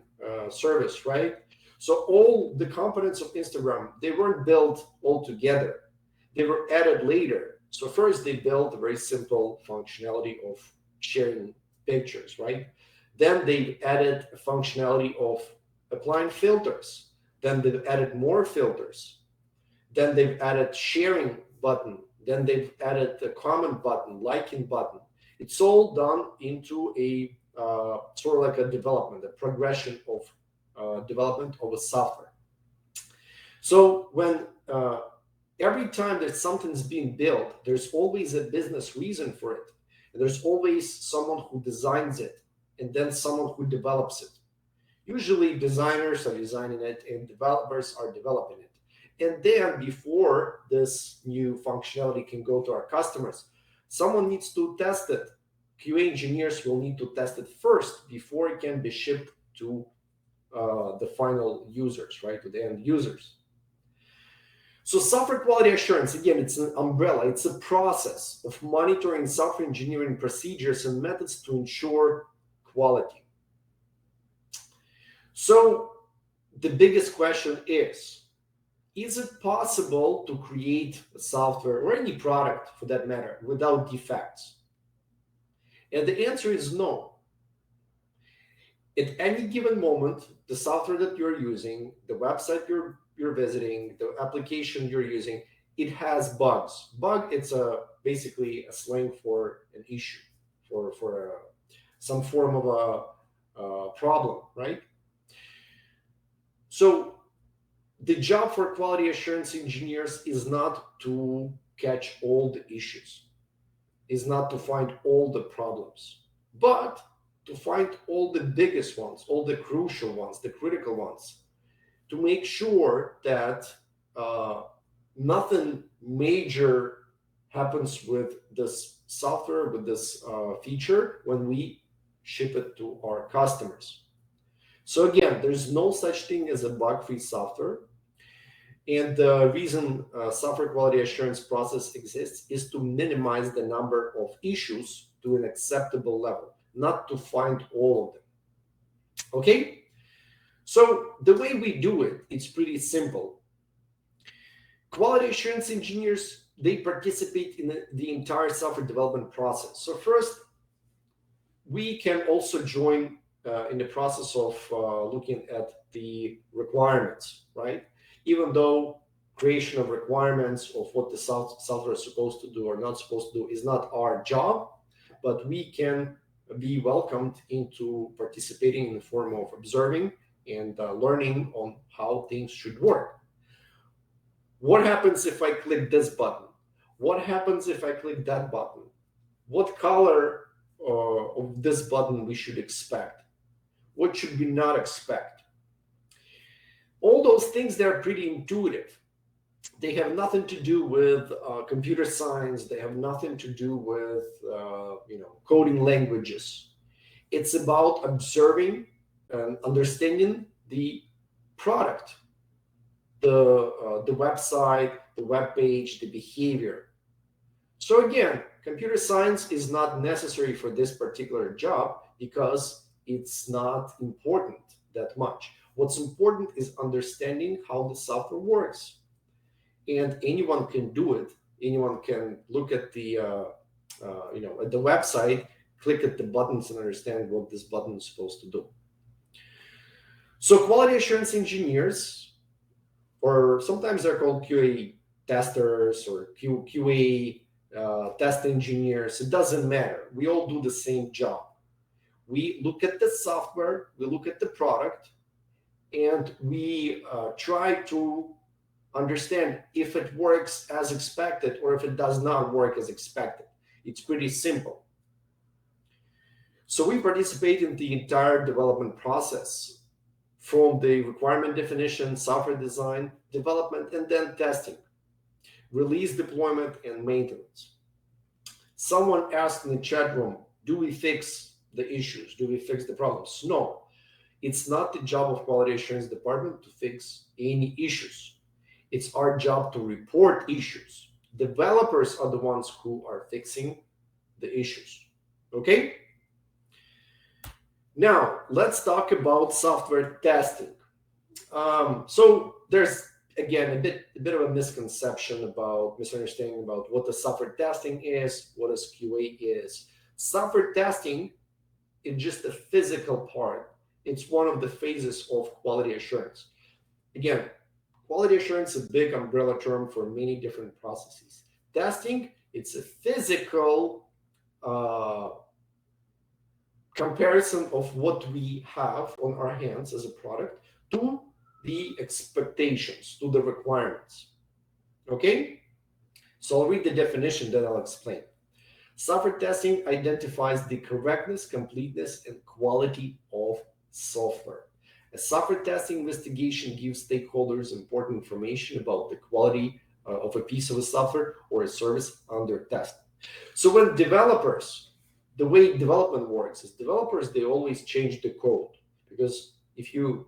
service, right? So all the components of Instagram, they weren't built all together. They were added later. So first they built a very simple functionality of sharing pictures, right? Then they added a functionality of applying filters. Then they've added more filters. Then they've added sharing button. Then they've added the comment button, liking button. It's all done into a sort of like a development, a progression of development of a software. So when every time that something's being built, there's always a business reason for it. And there's always someone who designs it and then someone who develops it. Usually designers are designing it and developers are developing it. And then before this new functionality can go to our customers, someone needs to test it. QA engineers will need to test it first before it can be shipped to the final users, right, to the end users. So software quality assurance, again, it's an umbrella. It's a process of monitoring software engineering procedures and methods to ensure quality. So the biggest question is it possible to create a software or any product for that matter without defects? And the answer is no. At any given moment, the software that you're using, the website you're visiting, the application you're using, it has bugs. Bug, it's basically a slang for an issue, for some form of a problem, right? So the job for quality assurance engineers is not to catch all the issues, is not to find all the problems, but to find all the biggest ones, all the crucial ones, the critical ones, to make sure that nothing major happens with this software, with this feature when we ship it to our customers. So again, there's no such thing as a bug-free software. And the reason software quality assurance process exists is to minimize the number of issues to an acceptable level, not to find all of them. Okay? So the way we do it, it's pretty simple. Quality assurance engineers, they participate in the entire software development process. So first, we can also join in the process of looking at the requirements, right? Even though creation of requirements of what the software is supposed to do or not supposed to do is not our job, but we can be welcomed into participating in the form of observing and learning on how things should work. What happens if I click this button? What happens if I click that button? What color of this button we should expect? What should we not expect? All those things, they're pretty intuitive. They have nothing to do with computer science. They have nothing to do with coding languages. It's about observing and understanding the product, the website, the web page, the behavior. So again, computer science is not necessary for this particular job because it's not important that much. What's important is understanding how the software works. And anyone can do it. Anyone can look at the at the website, click at the buttons and understand what this button is supposed to do. So quality assurance engineers, or sometimes they're called QA testers or QA test engineers, it doesn't matter. We all do the same job. We look at the software, we look at the product, and we try to understand if it works as expected or if it does not work as expected. It's pretty simple. So we participate in the entire development process, from the requirement definition, software design, development, and then testing, release, deployment, and maintenance. Someone asked in the chat room, do we fix the issues? Do we fix the problems? No. It's not the job of quality assurance department to fix any issues. It's our job to report issues. Developers are the ones who are fixing the issues. Okay? Now, let's talk about software testing. So there's again a bit of a misunderstanding about what the software testing is, what a QA is. Software testing is just a physical part. It's one of the phases of quality assurance. Again, quality assurance is a big umbrella term for many different processes. Testing, it's a physical uh, comparison of what we have on our hands as a product to the expectations, to the requirements. Okay? So I'll read the definition, then I'll explain. Software testing identifies the correctness, completeness, and quality of software. A software testing investigation gives stakeholders important information about the quality of a piece of a software or a service under test. So when developers, the way development works is developers, they always change the code, because if you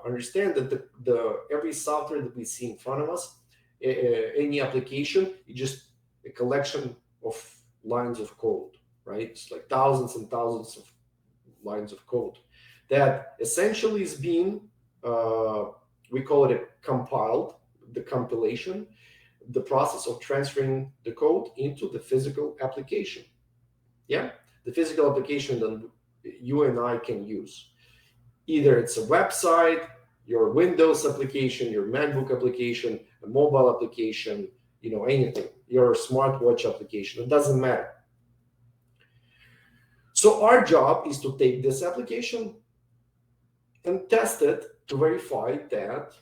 understand that the every software that we see in front of us, any application, it's just a collection of lines of code, right? It's like thousands and thousands of lines of code that essentially is being, we call it a compiled, the compilation, the process of transferring the code into the physical application. Yeah, the physical application that you and I can use. Either it's a website, your Windows application, your MacBook application, a mobile application, anything, your smartwatch application, it doesn't matter. So our job is to take this application and test it to verify that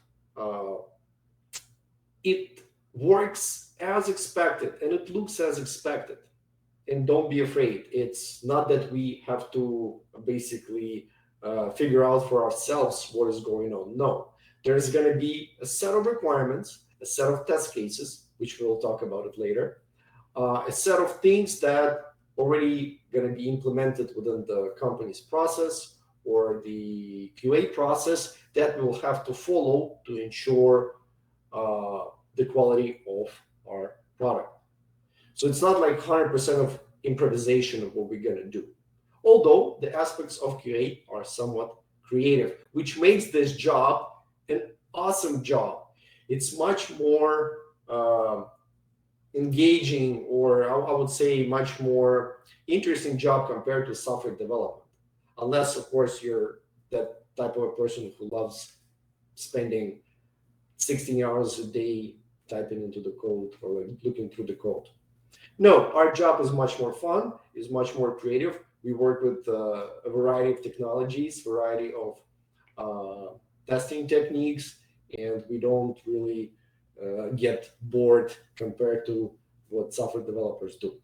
it works as expected and it looks as expected. And don't be afraid. It's not that we have to basically figure out for ourselves what is going on. No, there's going to be a set of requirements, a set of test cases, which we'll talk about it later, a set of things that already going to be implemented within the company's process or the QA process that we will have to follow to ensure the quality of our product. So it's not like 100% of improvisation of what we're going to do. Although the aspects of QA are somewhat creative, which makes this job an awesome job. It's much more engaging, or I would say much more interesting job compared to software development. Unless, of course, you're that type of a person who loves spending 16 hours a day typing into the code or looking through the code. No, our job is much more fun, is much more creative. We work with a variety of technologies, variety of testing techniques, and we don't really get bored compared to what software developers do.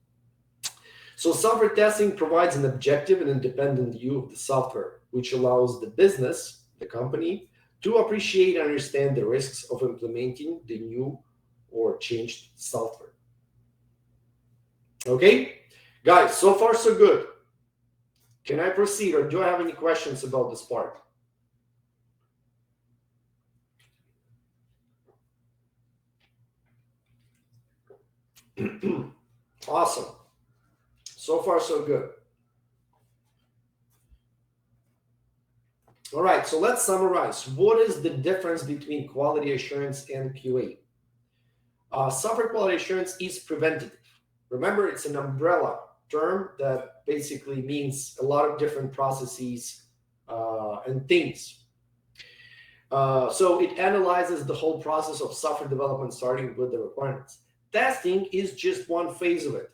So software testing provides an objective and independent view of the software, which allows the business, the company, to appreciate and understand the risks of implementing the new or changed software. Okay, guys, so far so good. Can I proceed, or do I have any questions about this part? Awesome. So far so good. All right, so let's summarize. What is the difference between quality assurance and QA? Software quality assurance is preventative. Remember, it's an umbrella term that basically means a lot of different processes and things. So it analyzes the whole process of software development, starting with the requirements. Testing is just one phase of it.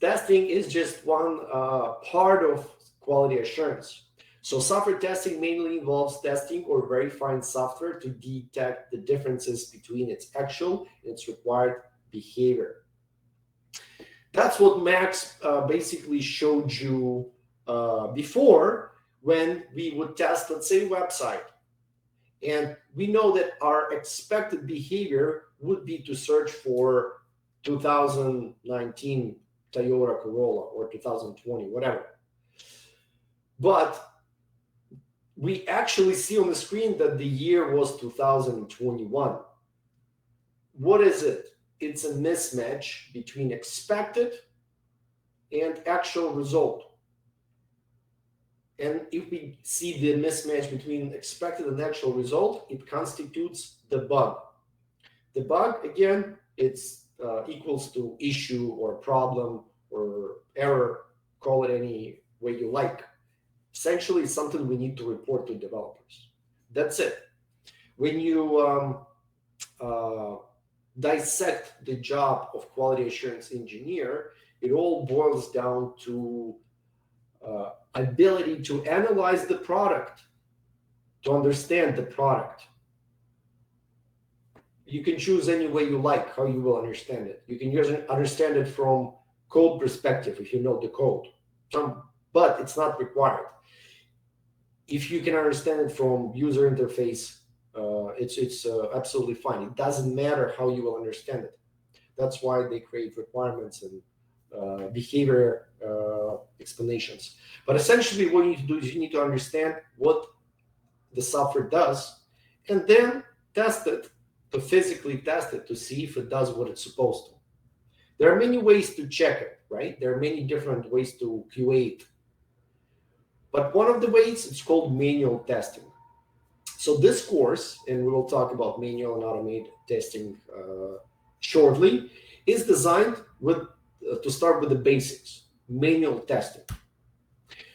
Testing is just one part of quality assurance. So software testing mainly involves testing or verifying software to detect the differences between its actual and its required behavior. That's what Max basically showed you before, when we would test, let's say, a website. And we know that our expected behavior would be to search for 2019 Toyota Corolla or 2020, whatever. But we actually see on the screen that the year was 2021. What is it? It's a mismatch between expected and actual result. And if we see the mismatch between expected and actual result, it constitutes the bug. The bug, again, it's equals to issue or problem or error, call it any way you like. Essentially, it's something we need to report to developers. That's it. When you uh, dissect the job of quality assurance engineer, it all boils down to ability to analyze the product, to understand the product. You can choose any way you like how you will understand it. You can understand it from code perspective if you know the code, but it's not required. If you can understand it from user interface, it's absolutely fine. It doesn't matter how you will understand it. That's why they create requirements and behavior explanations. But essentially, what you need to do is you need to understand what the software does, and then test it, to physically test it to see if it does what it's supposed to. There are many ways to check it, right? There are many different ways to QA it. But one of the ways, it's called manual testing. So this course, and we will talk about manual and automated testing shortly, is designed to start with the basics, manual testing.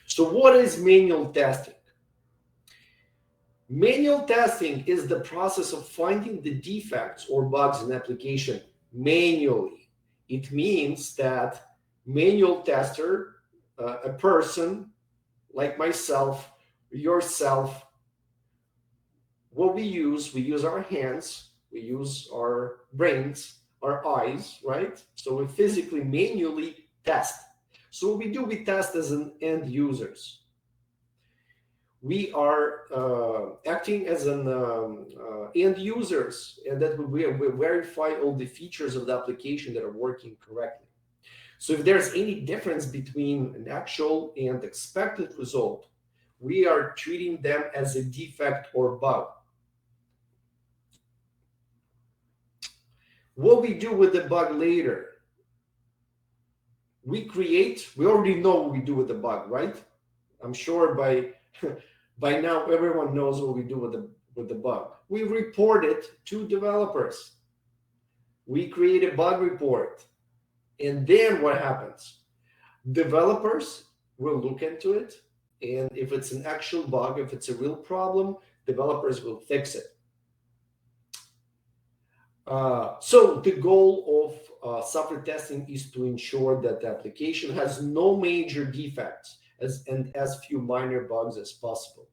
So what is manual testing? Manual testing is the process of finding the defects or bugs in application manually. It means that manual tester, a person like myself, yourself, what we use our hands, we use our brains, our eyes, right? So we physically, manually test. So what we do, we test as an end users. We are acting as an end users, and that we verify all the features of the application that are working correctly. So if there's any difference between an actual and expected result, we are treating them as a defect or bug. What we do with the bug later, we already know what we do with the bug, right? I'm sure by now everyone knows what we do with the bug. We report it to developers. We create a bug report. And then what happens? Developers will look into it. And if it's an actual bug, if it's a real problem, developers will fix it. So the goal of software testing is to ensure that the application has no major defects and as few minor bugs as possible.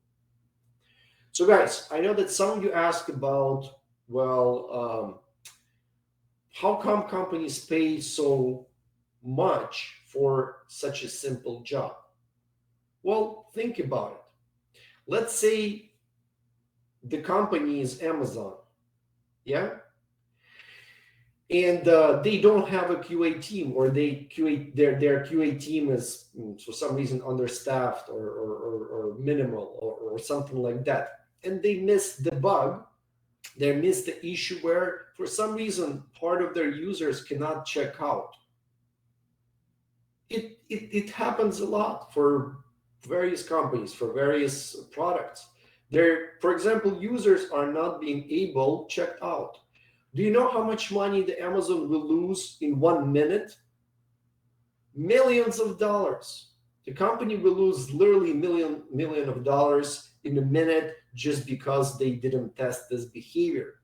So guys, I know that some of you ask about, well, how come companies pay so much for such a simple job? Well, think about it. Let's say the company is Amazon, yeah? And they don't have a QA team, or their QA team is for some reason understaffed or minimal or something like that. And they miss the bug, they miss the issue where for some reason part of their users cannot check out. It happens a lot for various companies, for various products. For example, users are not being able checked out. Do you know how much money the Amazon will lose in 1 minute? Millions of dollars. The company will lose literally million of dollars in a minute just because they didn't test this behavior.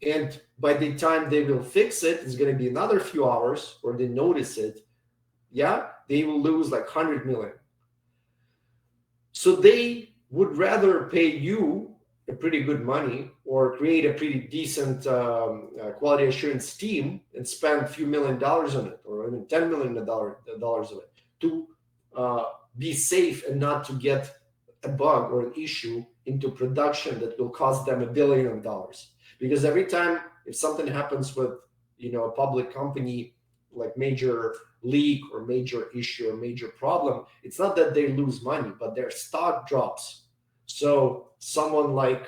And by the time they will fix it, it's going to be another few hours, or they notice it. Yeah, they will lose like 100 million. So they would rather pay you a pretty good money or create a pretty decent quality assurance team and spend a few $1 million on it, or even $10 million on it, to be safe and not to get a bug or an issue into production that will cost them $1 billion. Because every time if something happens with a public company, like major leak or major issue or major problem, it's not that they lose money, but their stock drops. So someone like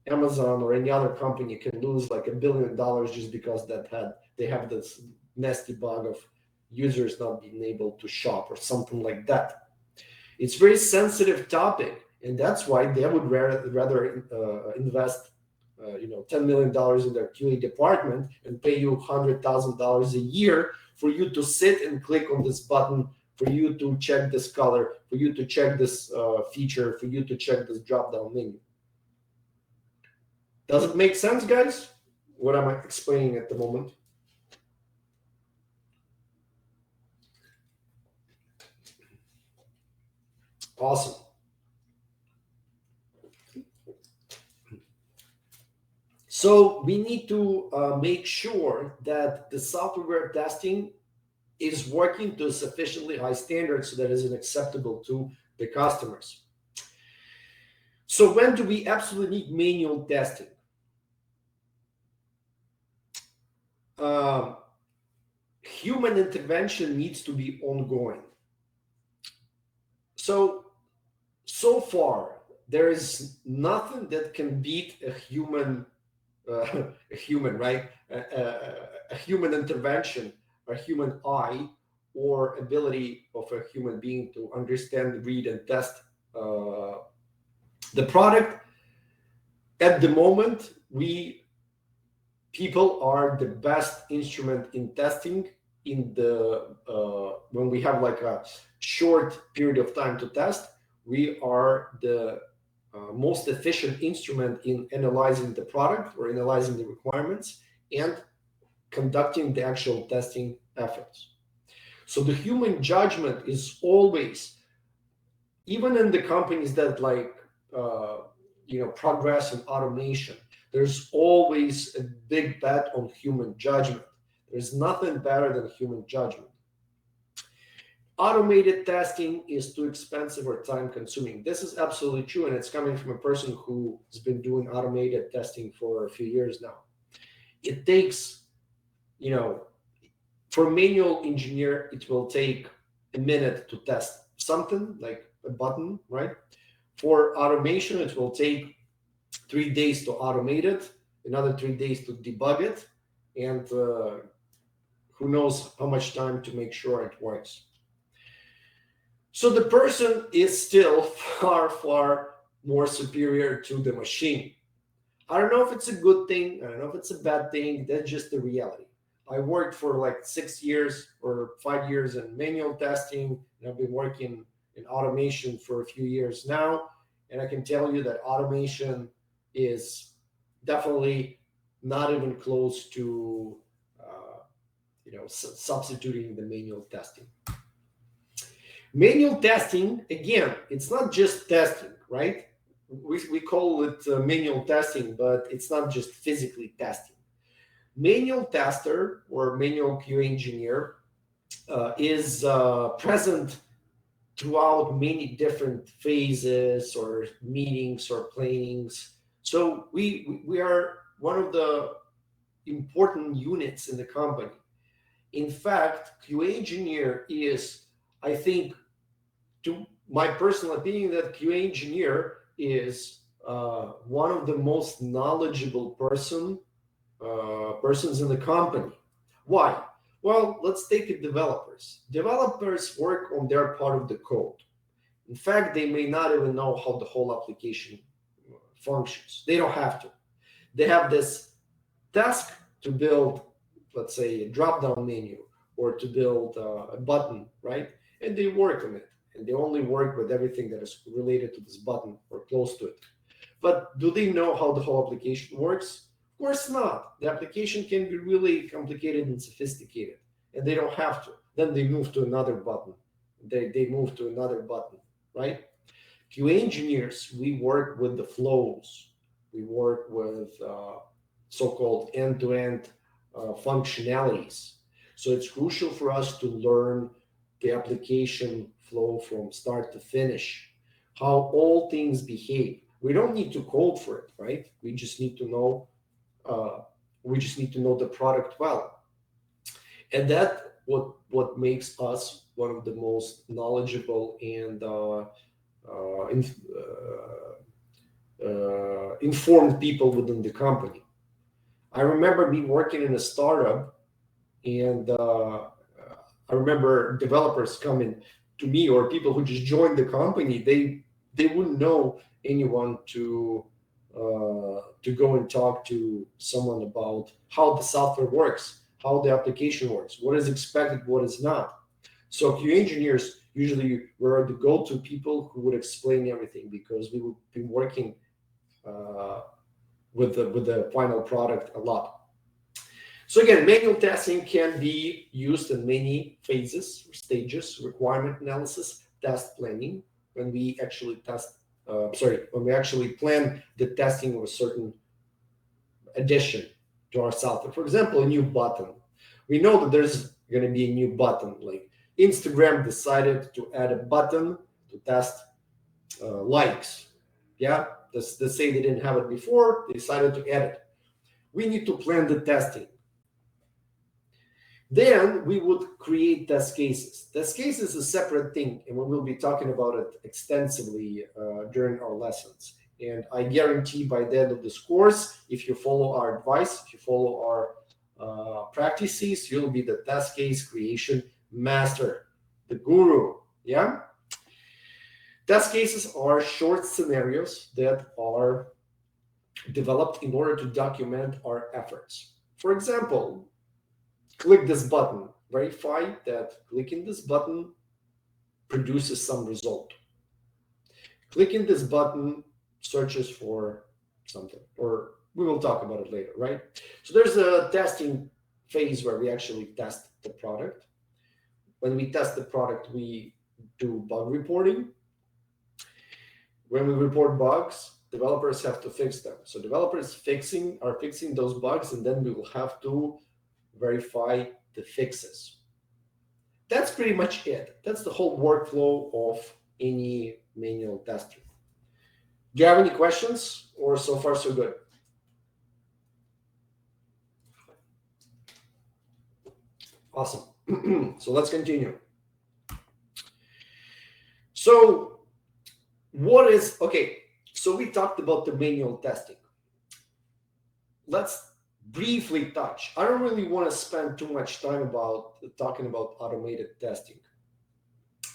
Amazon or any other company can lose like $1 billion just because they have this nasty bug of users not being able to shop or something like that. It's a very sensitive topic, and that's why they would rather invest $10 million in their QA department and pay you $100,000 a year for you to sit and click on this button, for you to check this color, for you to check this feature, for you to check this drop-down menu. Does it make sense, guys? What am I explaining at the moment? Awesome. So we need to make sure that the software testing is working to a sufficiently high standard so that it is acceptable to the customers. So when do we absolutely need manual testing? Human intervention needs to be ongoing. So far, there is nothing that can beat a human, right? A human intervention, a human eye, or ability of a human being to understand, read, and test the product. At the moment, people are the best instrument in testing in the when we have like a short period of time to test. We are the most efficient instrument in analyzing the product or analyzing the requirements and conducting the actual testing efforts. So the human judgment is always, even in the companies that progress in automation, there's always a big bet on human judgment. There's nothing better than human judgment. Automated testing is too expensive or time consuming. This is absolutely true, and it's coming from a person who has been doing automated testing for a few years now. It takes, for a manual engineer, it will take a minute to test something like a button, right? For automation, it will take 3 days to automate it, another 3 days to debug it, and who knows how much time to make sure it works. So the person is still far, far more superior to the machine. I don't know if it's a good thing. I don't know if it's a bad thing. That's just the reality. I worked for like 6 years or 5 years in manual testing, and I've been working in automation for a few years now. And I can tell you that automation is definitely not even close to substituting the manual testing. Manual testing, again, it's not just testing, right? We call it manual testing, but it's not just physically testing. Manual tester or manual QA engineer is present throughout many different phases or meetings or plannings. So we are one of the important units in the company. In fact, QA engineer is, I think, to my personal opinion, that QA engineer is one of the most knowledgeable persons in the company. Why? Well, let's take it developers. Developers work on their part of the code. In fact, they may not even know how the whole application functions. They don't have to. They have this task to build, let's say, a drop-down menu or to build a button, right? And they work on it. And they only work with everything that is related to this button or close to it. But do they know how the whole application works? Of course not. The application can be really complicated and sophisticated, and they don't have to. Then they move to another button. They move to another button, right? QA engineers, we work with the flows. We work with so-called end-to-end functionalities. So it's crucial for us to learn the application flow from start to finish, how all things behave. We don't need to code for it, right? We just need to know the product well, and that what makes us one of the most knowledgeable and informed people within the company. I remember me working in a startup, and I remember developers coming to me, or people who just joined the company, they wouldn't know anyone to go and talk to someone about how the software works, how the application works, what is expected, what is not. So QA engineers usually were the go-to people who would explain everything, because we would be working uh, with the final product a lot. So again, manual testing can be used in many phases, stages: requirement analysis, test planning, when we actually when we actually plan the testing of a certain addition to our software. For example, a new button. We know that there's going to be a new button. Like Instagram decided to add a button to test likes. Yeah, they say they didn't have it before. They decided to add it. We need to plan the testing. Then we would create test cases. Test cases is a separate thing, and we will be talking about it extensively during our lessons. And I guarantee by the end of this course, if you follow our advice, if you follow our practices, you'll be the test case creation master, the guru. Yeah. Test cases are short scenarios that are developed in order to document our efforts. For example, click this button, verify that clicking this button produces some result. Clicking this button searches for something, or we will talk about it later, right? So there's a testing phase where we actually test the product. When we test the product, we do bug reporting. When we report bugs, developers have to fix them. So developers are fixing those bugs, and then we will have to verify the fixes. That's pretty much it. That's the whole workflow of any manual tester. Do you have any questions, or so far so good? Awesome. So let's continue. So so we talked about the manual testing. Let's briefly touch. I don't really want to spend too much time about talking about automated testing.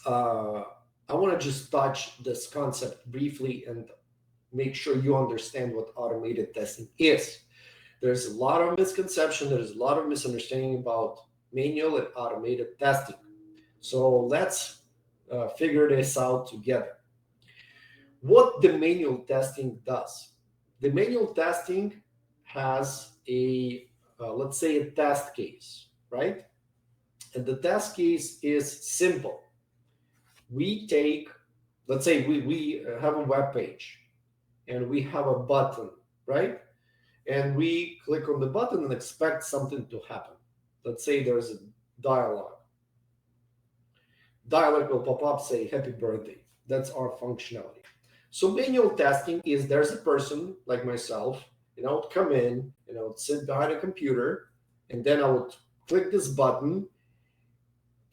I want to just touch this concept briefly and make sure you understand what automated testing is. There's a lot of misconception, there's a lot of misunderstanding about manual and automated testing. So let's figure this out together. What the manual testing does. The manual testing has let's say a test case, right? And the test case is simple. We take, let's say we have a web page and we have a button, right? And we click on the button and expect something to happen. Let's say there's a dialogue. Dialogue will pop up, say happy birthday. That's our functionality. So manual testing is there's a person like myself, and I would come in, and I would sit behind a computer, and then I would click this button.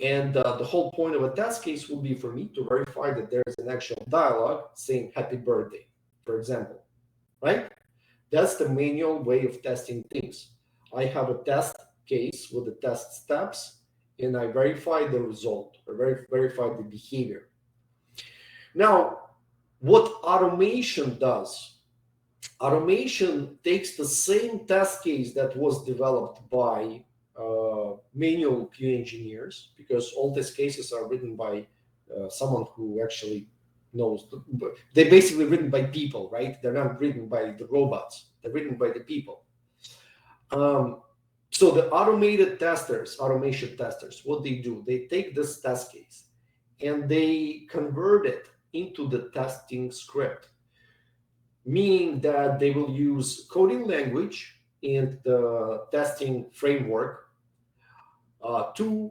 And the whole point of a test case will be for me to verify that there's an actual dialogue saying happy birthday, for example, right? That's the manual way of testing things. I have a test case with the test steps, and I verify the result, or verify the behavior. Now, what automation does, automation takes the same test case that was developed by manual QA engineers, because all these cases are written by someone who actually knows. They're basically written by people, right? They're not written by the robots. They're written by the people. So the automation testers, what they do, they take this test case and they convert it into the testing script, meaning that they will use coding language and the testing framework to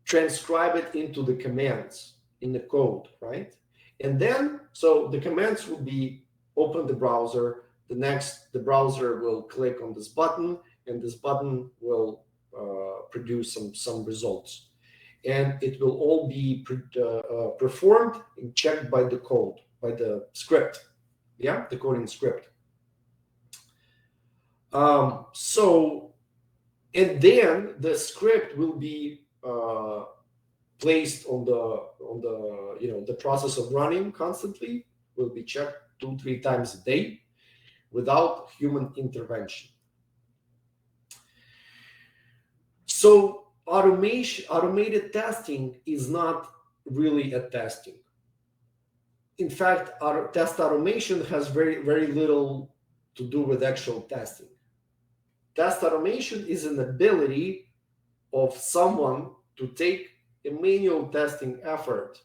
transcribe it into the commands in the code, right? And then, so the commands will be open the browser. The browser will click on this button, and this button will produce some results. And it will all be performed and checked by the code, by the script, yeah, the coding script. And then the script will be placed on the process of running constantly will be checked 2-3 times a day without human intervention. So automated testing is not really a testing. In fact, our test automation has very little to do with actual testing. Test automation is an ability of someone to take a manual testing effort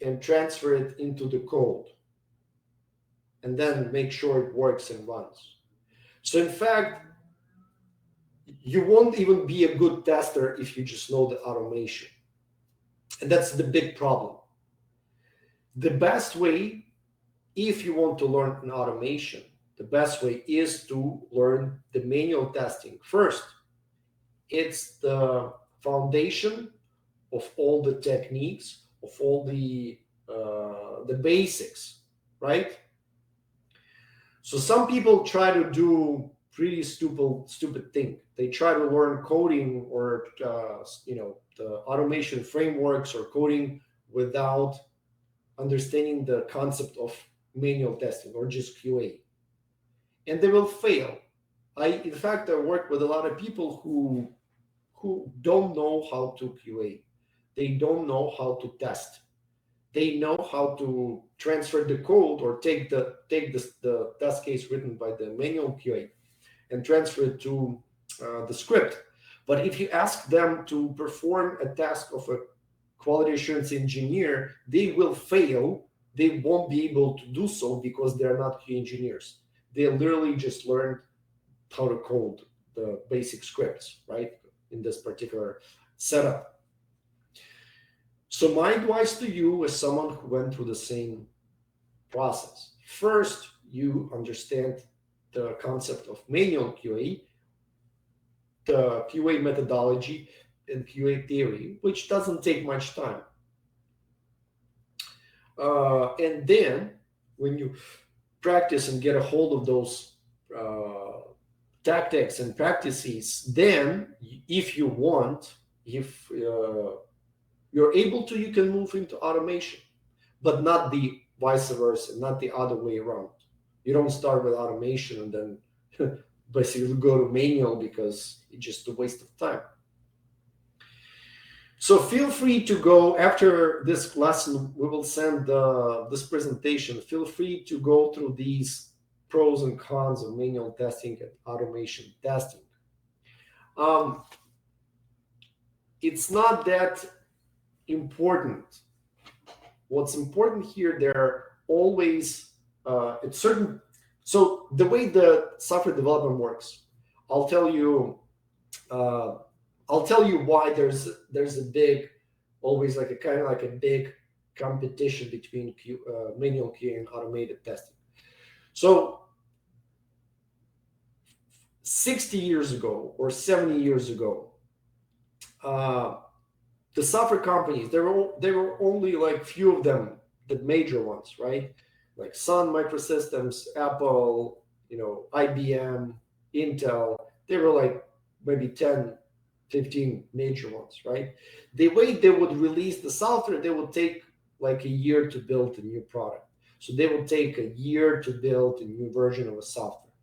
and transfer it into the code and then make sure it works and runs. So in fact, you won't even be a good tester if you just know the automation. And that's the big problem. The best way, if you want to learn an automation, the best way is to learn the manual testing first. It's the foundation of all the techniques, of all the basics, right? So some people try to do pretty stupid thing. They try to learn coding or the automation frameworks or coding without understanding the concept of manual testing or just QA, and they will fail. In fact, I work with a lot of people who don't know how to QA. They don't know how to test. They know how to transfer the code or take the test case written by the manual QA and transfer it to the script. But if you ask them to perform a task of a quality assurance engineer, they will fail. They won't be able to do so because they're not QA engineers. They literally just learned how to code the basic scripts, right, in this particular setup. So my advice to you, as someone who went through the same process, first, you understand the concept of manual QA, the QA methodology, and QA theory, which doesn't take much time. And then when you practice and get a hold of those tactics and practices, then if you want, if you're able to, you can move into automation, but not the vice versa, not the other way around. You don't start with automation and then basically go to manual because it's just a waste of time. So feel free to go after this lesson. We will send this presentation. Feel free to go through these pros and cons of manual testing and automation testing. It's not that important. What's important here, there are always it's certain. So the way the software development works, I'll tell you why there's a big, always like a kind of like a big competition between manual QA and automated testing. So 60 years ago or 70 years ago, the software companies, there were only like few of them, the major ones, right? Like Sun Microsystems, Apple, IBM, Intel. They were like maybe 10, 15 major ones, right? The way they would release the software, they would take like a year to build a new product. So they would take a year to build a new version of a software.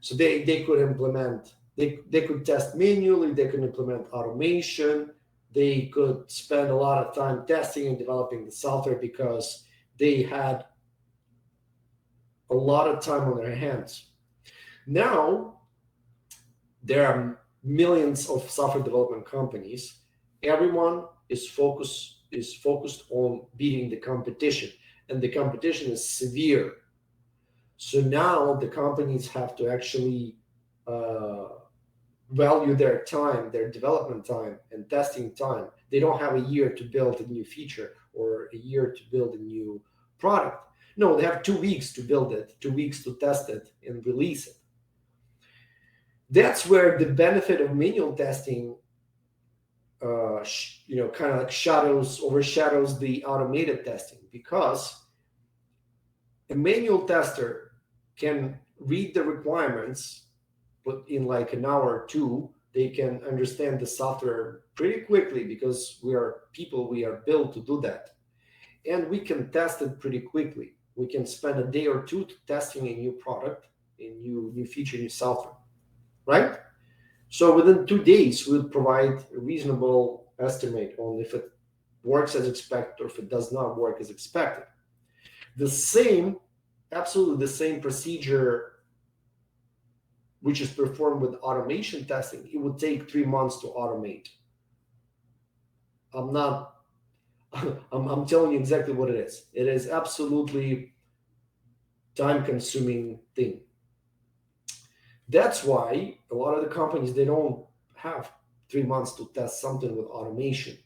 So they could implement, they could test manually, they could implement automation, they could spend a lot of time testing and developing the software because they had a lot of time on their hands. Now, there are millions of software development companies. Everyone is focused on beating the competition, and the competition is severe. So now the companies have to actually value their time, their development time and testing time. They don't have a year to build a new feature or a year to build a new product. No, they have 2 weeks to build it, 2 weeks to test it and release it. That's where the benefit of manual testing kind of like overshadows the automated testing, because a manual tester can read the requirements but in like an hour or two They can understand the software pretty quickly because we are people, we are built to do that. And we can test it pretty quickly. We can spend a day or two testing a new product, a new feature, new software, right? So within 2 days, we'll provide a reasonable estimate on if it works as expected or if it does not work as expected. The same, absolutely the same procedure which is performed with automation testing, it would take 3 months to automate. I'm not, I'm telling you exactly what it is. It is absolutely time consuming thing. That's why a lot of the companies, they don't have 3 months to test something with automation.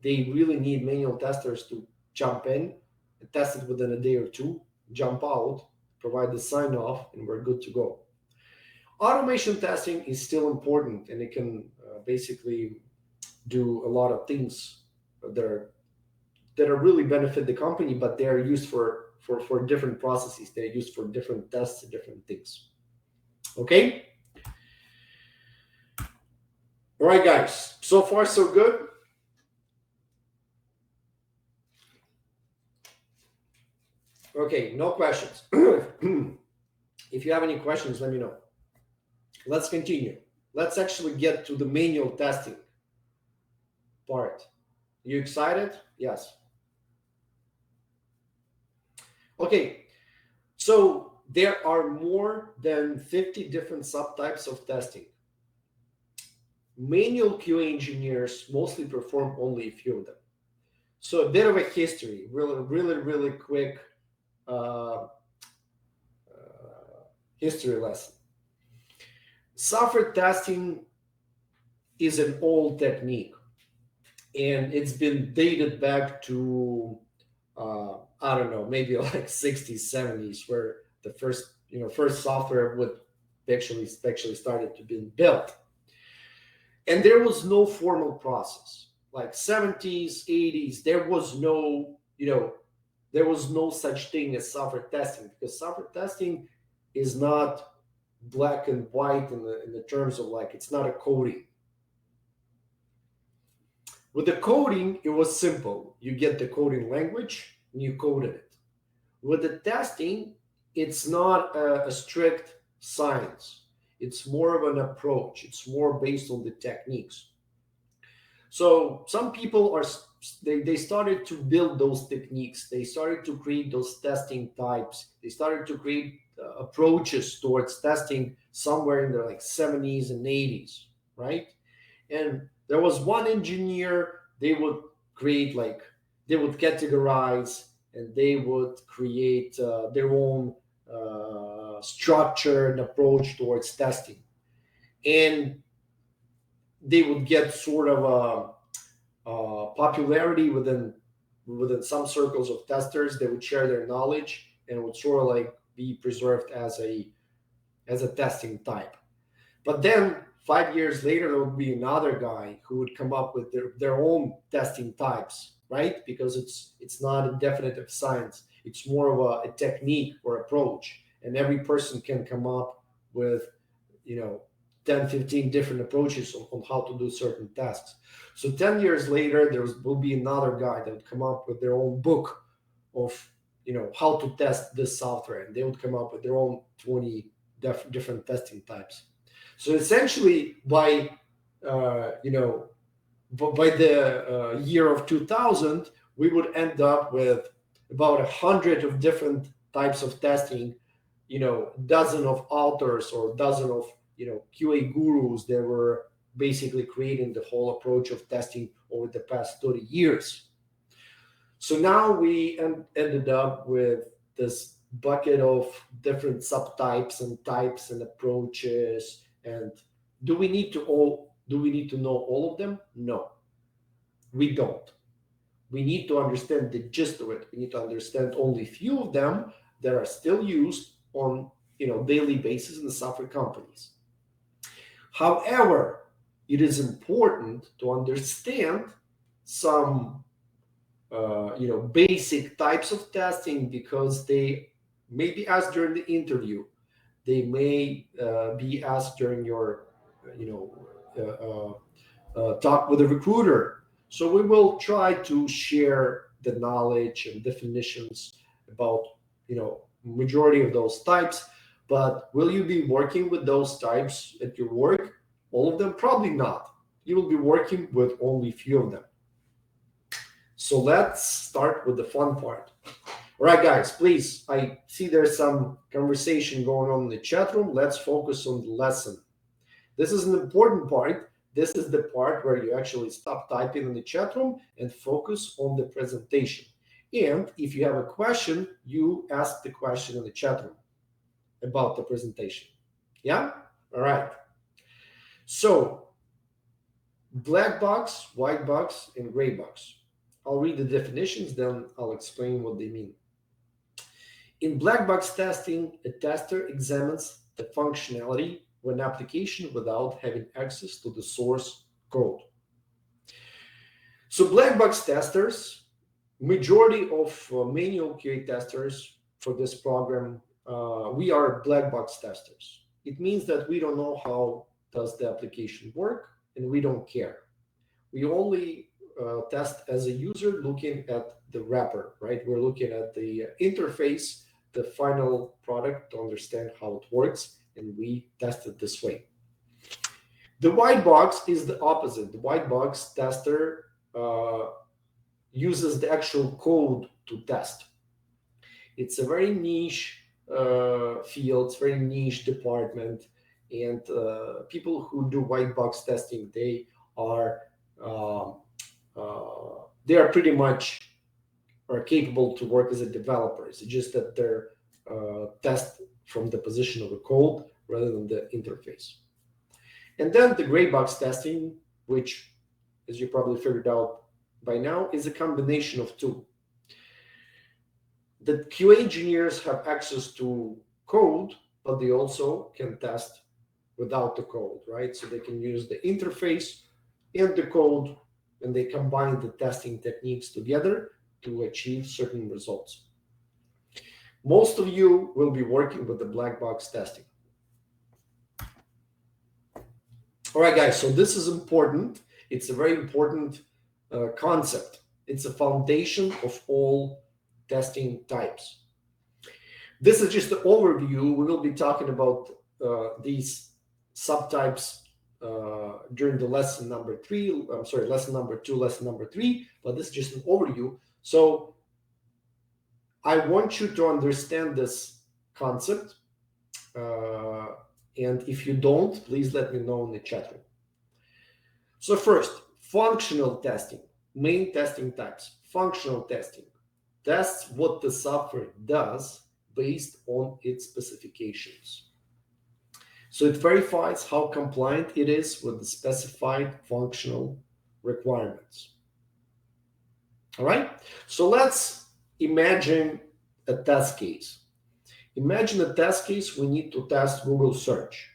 They really need manual testers to jump in and test it within a day or two, jump out, provide the sign off, and we're good to go. Automation testing is still important, and it can basically do a lot of things that are really benefit the company, but they are used for different processes. They're used for different tests and different things. Okay. All right, guys. So far, so good. Okay, no questions. If you have any questions, let me know. Let's continue. Let's actually get to the manual testing part. You excited? Yes. Okay, so there are more than 50 different subtypes of testing. Manual QA engineers mostly perform only a few of them. So a bit of a history, really quick uh, history lesson. Software testing is an old technique, and it's been dated back to I don't know, maybe like 60s, 70s, where the first software would actually started to be built. And there was no formal process. Like 70s, 80s, there was no such thing as software testing, because software testing is not black and white in the terms of, like, it's not a coding. With the coding, it was simple. You get the coding language and you coded it. With the testing, it's not a strict science. It's more of an approach. It's more based on the techniques. So some people they started to build those techniques. They started to create those testing types. They started to create approaches towards testing somewhere in the like 70s and 80s, right? And there was one engineer. They would create, like, they would categorize, and they would create their own structure and approach towards testing, and they would get sort of a popularity within some circles of testers. They would share their knowledge, and it would sort of like be preserved as a testing type. But then 5 years later, there would be another guy who would come up with their own testing types, right? Because it's not a definitive science. It's more of a technique or approach. And every person can come up with, 10, 15 different approaches on how to do certain tasks. So 10 years later, will be another guy that would come up with their own book of, how to test this software. And they would come up with their own 20 different testing types. So essentially, by the year of 2000, we would end up with about 100 of different types of testing, dozen of authors or dozen of QA gurus that were basically creating the whole approach of testing over the past 30 years. So now we ended up with this bucket of different subtypes and types and approaches. And do we need to know all of them? No, we don't. We need to understand the gist of it. We need to understand only a few of them that are still used on daily basis in the software companies. However, it is important to understand some basic types of testing, because they may be asked during the interview. They may be asked during your talk with a recruiter. So we will try to share the knowledge and definitions about, majority of those types. But will you be working with those types at your work? All of them? Probably not. You will be working with only few of them. So let's start with the fun part. All right, guys, please. I see there's some conversation going on in the chat room. Let's focus on the lesson. This is an important part. This is the part where you actually stop typing in the chat room and focus on the presentation. And if you have a question, you ask the question in the chat room about the presentation. Yeah? All right. So, black box, white box, and gray box. I'll read the definitions, then I'll explain what they mean. In black box testing, a tester examines the functionality of an application without having access to the source code. So black box testers, majority of manual QA testers for this program, we are black box testers. It means that we don't know how does the application work, and we don't care. We only test as a user looking at the wrapper, right? We're looking at the interface, the final product, to understand how it works, and we test it this way. The white box is the opposite. The white box tester uses the actual code to test. It's a very niche field, it's a very niche department, and people who do white box testing, they are pretty much are capable to work as a developer. It's just that they're test from the position of the code rather than the interface. And then the gray box testing, which, as you probably figured out by now, is a combination of two. The QA engineers have access to code, but they also can test without the code, right? So they can use the interface and the code, and they combine the testing techniques together to achieve certain results. Most of you will be working with the black box testing. All right, guys, so this is important. It's a very important concept. It's a foundation of all testing types. This is just an overview. We will be talking about these subtypes during the lesson number 3. I'm sorry, lesson number 2, lesson number 3, but this is just an overview. So I want you to understand this concept. And if you don't, please let me know in the chat room. So first, functional testing, main testing types. Functional testing tests what the software does based on its specifications. So it verifies how compliant it is with the specified functional requirements. All right, so let's imagine a test case. Imagine a test case, we need to test Google search.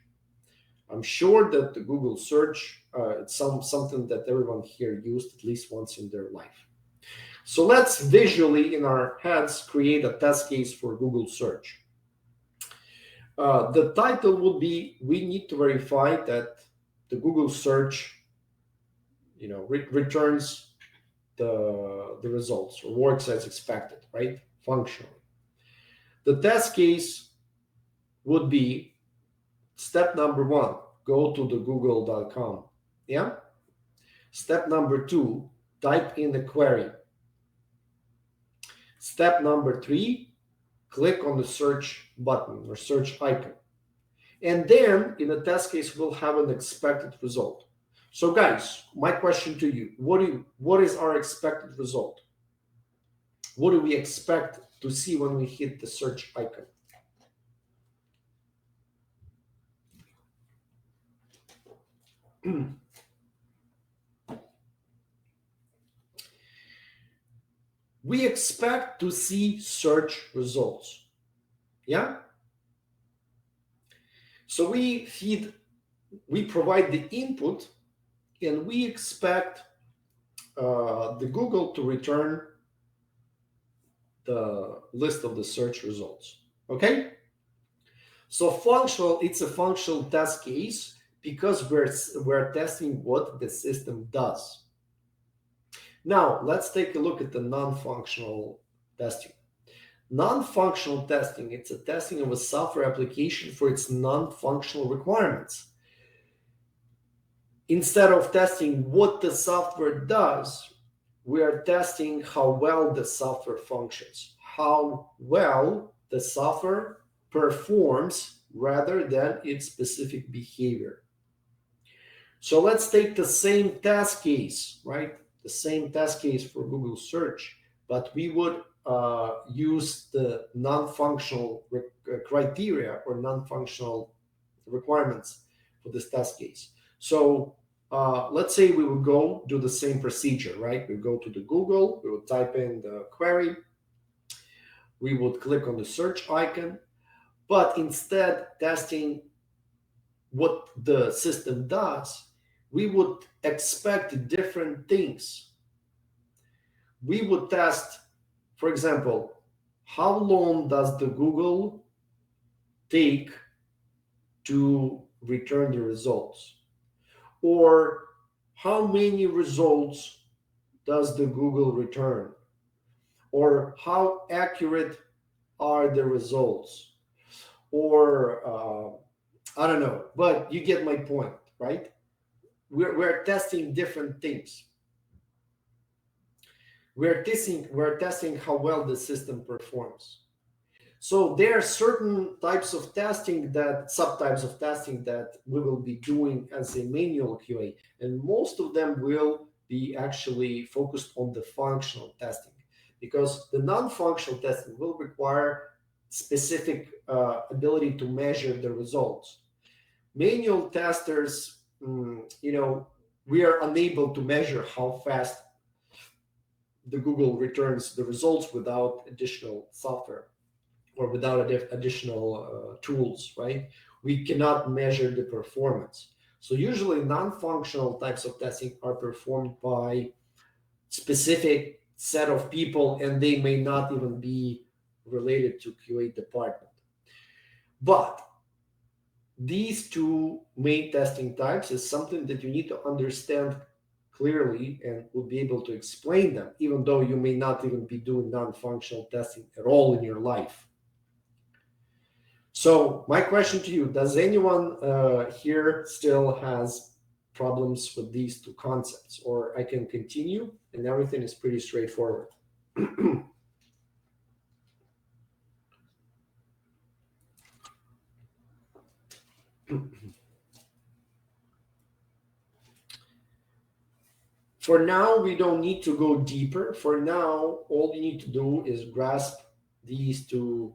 I'm sure that the Google search, it's something that everyone here used at least once in their life. So let's visually in our heads create a test case for Google search. The title would be, we need to verify that the Google search, returns the results or works as expected, right? Functionally. The test case would be step number 1, go to the google.com. Yeah. Step number 2, type in the query. Step number 3, click on the search button or search icon. And then in the test case, we'll have an expected result. So guys, my question to you, what is our expected result? What do we expect to see when we hit the search icon? We expect to see search results. Yeah? So we provide the input, and we expect the Google to return the list of the search results. Okay? So it's a functional test case because we're testing what the system does. Now, let's take a look at the non-functional testing. Non-functional testing, it's a testing of a software application for its non-functional requirements. Instead of testing what the software does, we are testing how well the software functions, how well the software performs rather than its specific behavior. So let's take the same test case, right? The same test case for Google search, but we would use the non-functional criteria or non-functional requirements for this test case. So let's say we would go do the same procedure, right? We go to the Google, we would type in the query, we would click on the search icon, but instead testing what the system does, we would expect different things. We would test, for example, how long does the Google take to return the results? Or how many results does the Google return? Or how accurate are the results? Or I don't know, but you get my point, right? We're testing different things. We're testing how well the system performs. So there are certain types of testing that subtypes of testing that we will be doing as a manual QA, and most of them will be actually focused on the functional testing, because the non-functional testing will require specific ability to measure the results. Manual testers, we are unable to measure how fast the Google returns the results without additional software or without additional tools, right? We cannot measure the performance. So usually non-functional types of testing are performed by specific set of people, and they may not even be related to QA department. But these two main testing types is something that you need to understand clearly and will be able to explain them, even though you may not even be doing non-functional testing at all in your life. So my question to you, does anyone here still has problems with these two concepts, or I can continue and everything is pretty straightforward? For now, we don't need to go deeper. For now, all you need to do is grasp these two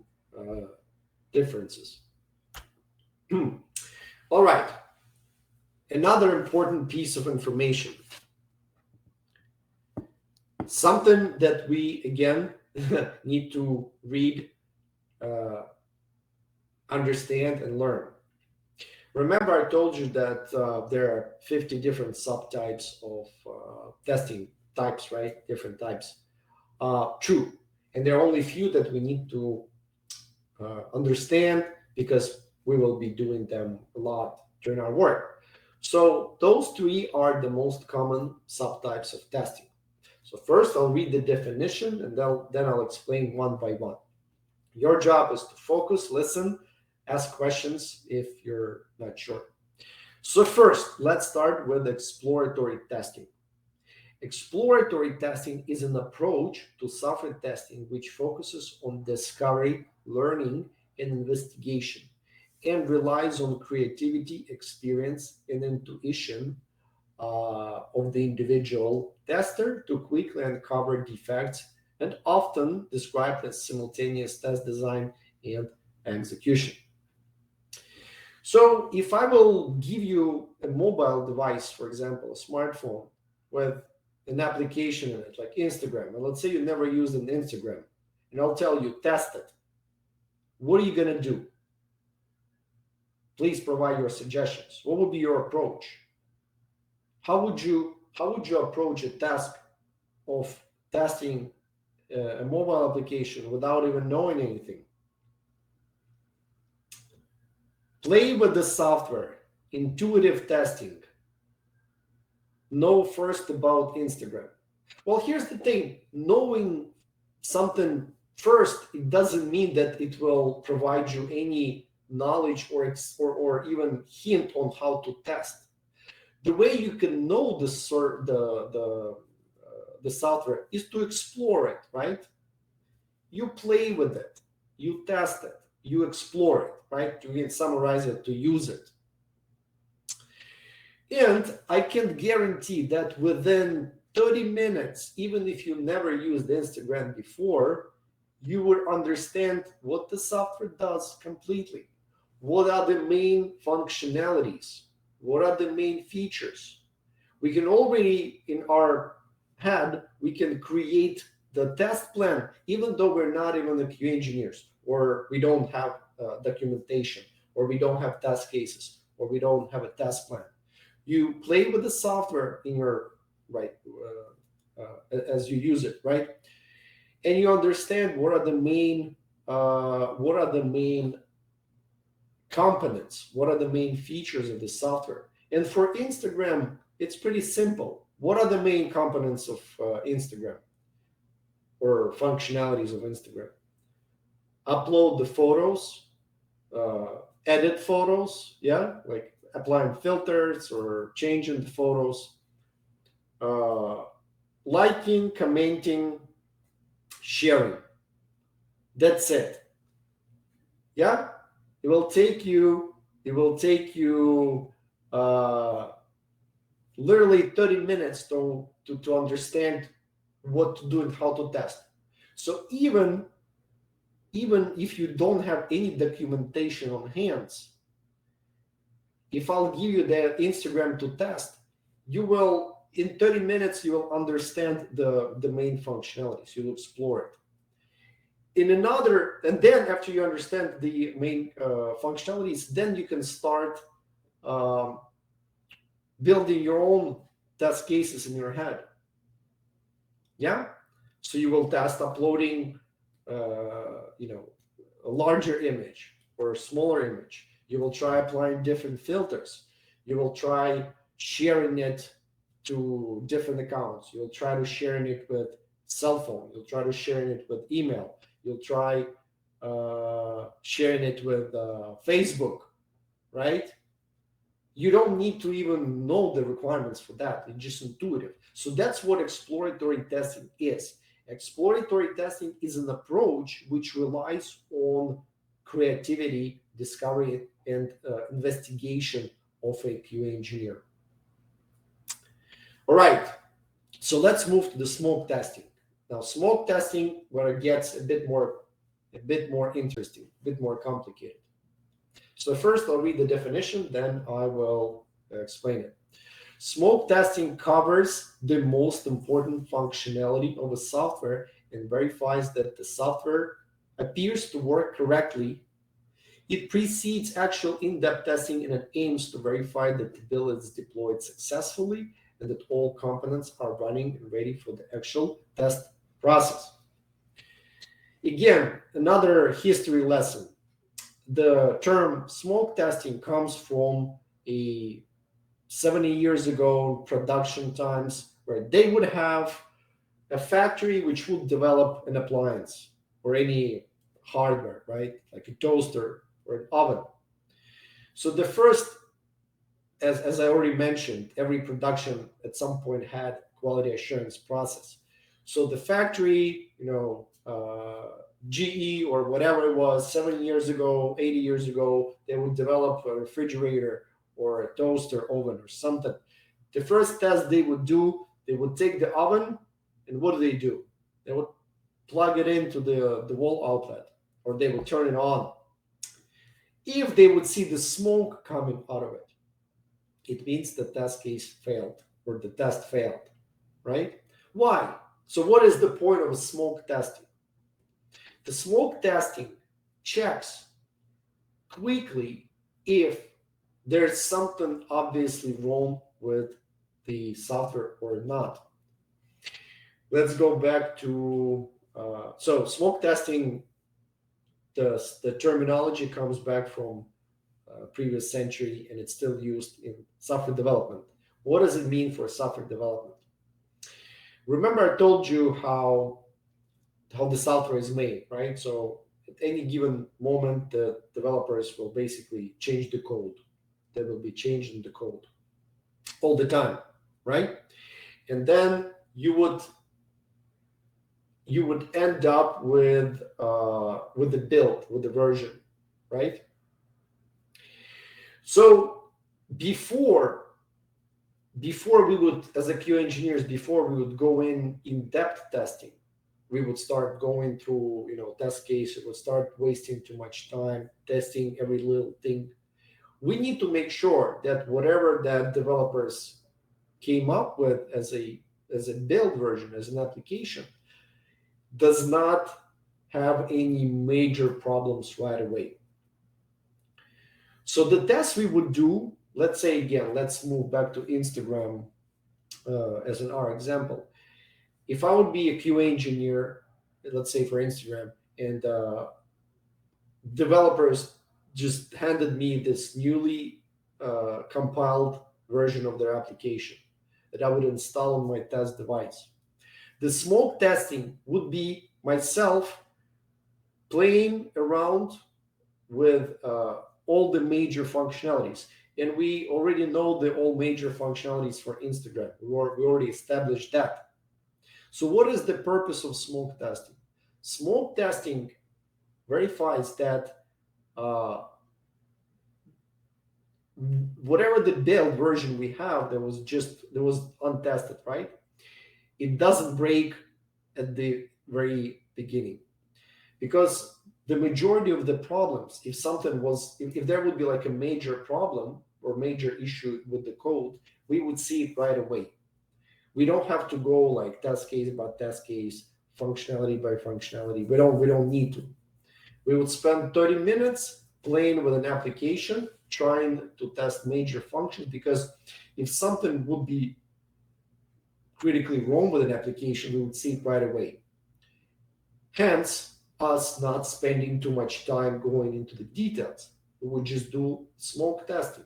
differences. All right. Another important piece of information. Something that we, again, need to read, understand, and learn. Remember, I told you that there are 50 different subtypes of testing types, right? Different types. True. And there are only few that we need to understand because we will be doing them a lot during our work. So those three are the most common subtypes of testing. So first I'll read the definition, and then I'll explain one by one. Your job is to focus, listen, ask questions if you're not sure. So first, let's start with exploratory testing. Exploratory testing is an approach to software testing which focuses on discovery, learning, and investigation, and relies on creativity, experience, and intuition of the individual tester to quickly uncover defects, and often described as simultaneous test design and execution. So if I will give you a mobile device, for example, a smartphone with an application in it, like Instagram, and let's say you never used an Instagram, and I'll tell you, test it. What are you going to do? Please provide your suggestions. What would be your approach? How would you approach a task of testing a mobile application without even knowing anything? Play with the software. intuitive testing. Know first about Instagram. Well, here's the thing. Knowing something first, it doesn't mean that it will provide you any knowledge or even hint on how to test. The way you can know the software is to explore it, right? You play with it, you test it, you explore it, right? To summarize it, to use it. And I can guarantee that within 30 minutes, even if you never used Instagram before, you will understand what the software does completely. What are the main functionalities? What are the main features? We can already, in our head, we can create the test plan, even though we're not even the QA engineers, or we don't have documentation, or we don't have test cases, or we don't have a test plan. You play with the software in your right as you use it, right, and you understand what are the main components, what are the main features of the software. And for Instagram, it's pretty simple. What are the main components of Instagram or functionalities of Instagram? Upload the photos, edit photos, yeah, like applying filters or changing the photos, liking, commenting, sharing. That's it. Yeah, it will take you literally 30 minutes to understand what to do and how to test. So even if you don't have any documentation on hands, if I'll give you the Instagram to test, you will, in 30 minutes, you will understand the main functionalities. You'll explore it. And then after you understand the main functionalities, then you can start um, building your own test cases in your head. Yeah. So you will test uploading, a larger image or a smaller image. You will try applying different filters. You will try sharing it to different accounts. You'll try to sharing it with cell phone. You'll try to sharing it with email. You'll try sharing it with Facebook, right? You don't need to even know the requirements for that. It's just intuitive. So that's what exploratory testing is. Exploratory testing is an approach which relies on creativity, discovery, and investigation of a QA engineer. All right, so let's move to the smoke testing. Now, smoke testing, where it gets a bit more interesting, a bit more complicated. So first, I'll read the definition, then I will explain it. Smoke testing covers the most important functionality of a software and verifies that the software appears to work correctly. It precedes actual in-depth testing and it aims to verify that the build is deployed successfully and that all components are running and ready for the actual test process. Again, another history lesson. The term smoke testing comes from a 70 years ago production times where they would have a factory which would develop an appliance or any hardware, right? Like a toaster or an oven. So the first, as I already mentioned, every production at some point had quality assurance process. So the factory, GE or whatever it was 7 years ago, 80 years ago, they would develop a refrigerator or a toaster oven or something. The first test they would do, they would take the oven and what do? They would plug it into the wall outlet or they would turn it on. If they would see the smoke coming out of it, it means the test case failed or the test failed, right? Why? So what is the point of smoke testing? The smoke testing checks quickly if there's something obviously wrong with the software or not. Let's go back to, so smoke testing, the terminology comes back from previous century, and it's still used in software development. What does it mean for software development? Remember I told you how the software is made, right? So at any given moment, the developers will basically change the code. They will be changing the code all the time, right? And then you would end up with the build, with the version, right? So before we would, as a QA engineers, before we would go in depth testing, we would start going through, test case. It would start wasting too much time testing every little thing. We need to make sure that whatever that developers came up with as a build version, as an application, does not have any major problems right away. So the tests we would do, let's say again, let's move back to Instagram as our example. If I would be a QA engineer, let's say for Instagram, and developers just handed me this newly compiled version of their application that I would install on my test device. The smoke testing would be myself playing around with all the major functionalities. And we already know the all major functionalities for Instagram. We already established that. So what is the purpose of smoke testing? Smoke testing verifies that whatever the build version we have that was untested, right? It doesn't break at the very beginning, because the majority of the problems, if there would be like a major problem or major issue with the code, we would see it right away. We don't have to go like test case by test case, functionality by functionality. We don't need to. We would spend 30 minutes playing with an application, trying to test major functions, because if something would be critically wrong with an application, we would see it right away. Hence, us not spending too much time going into the details. We would just do smoke testing.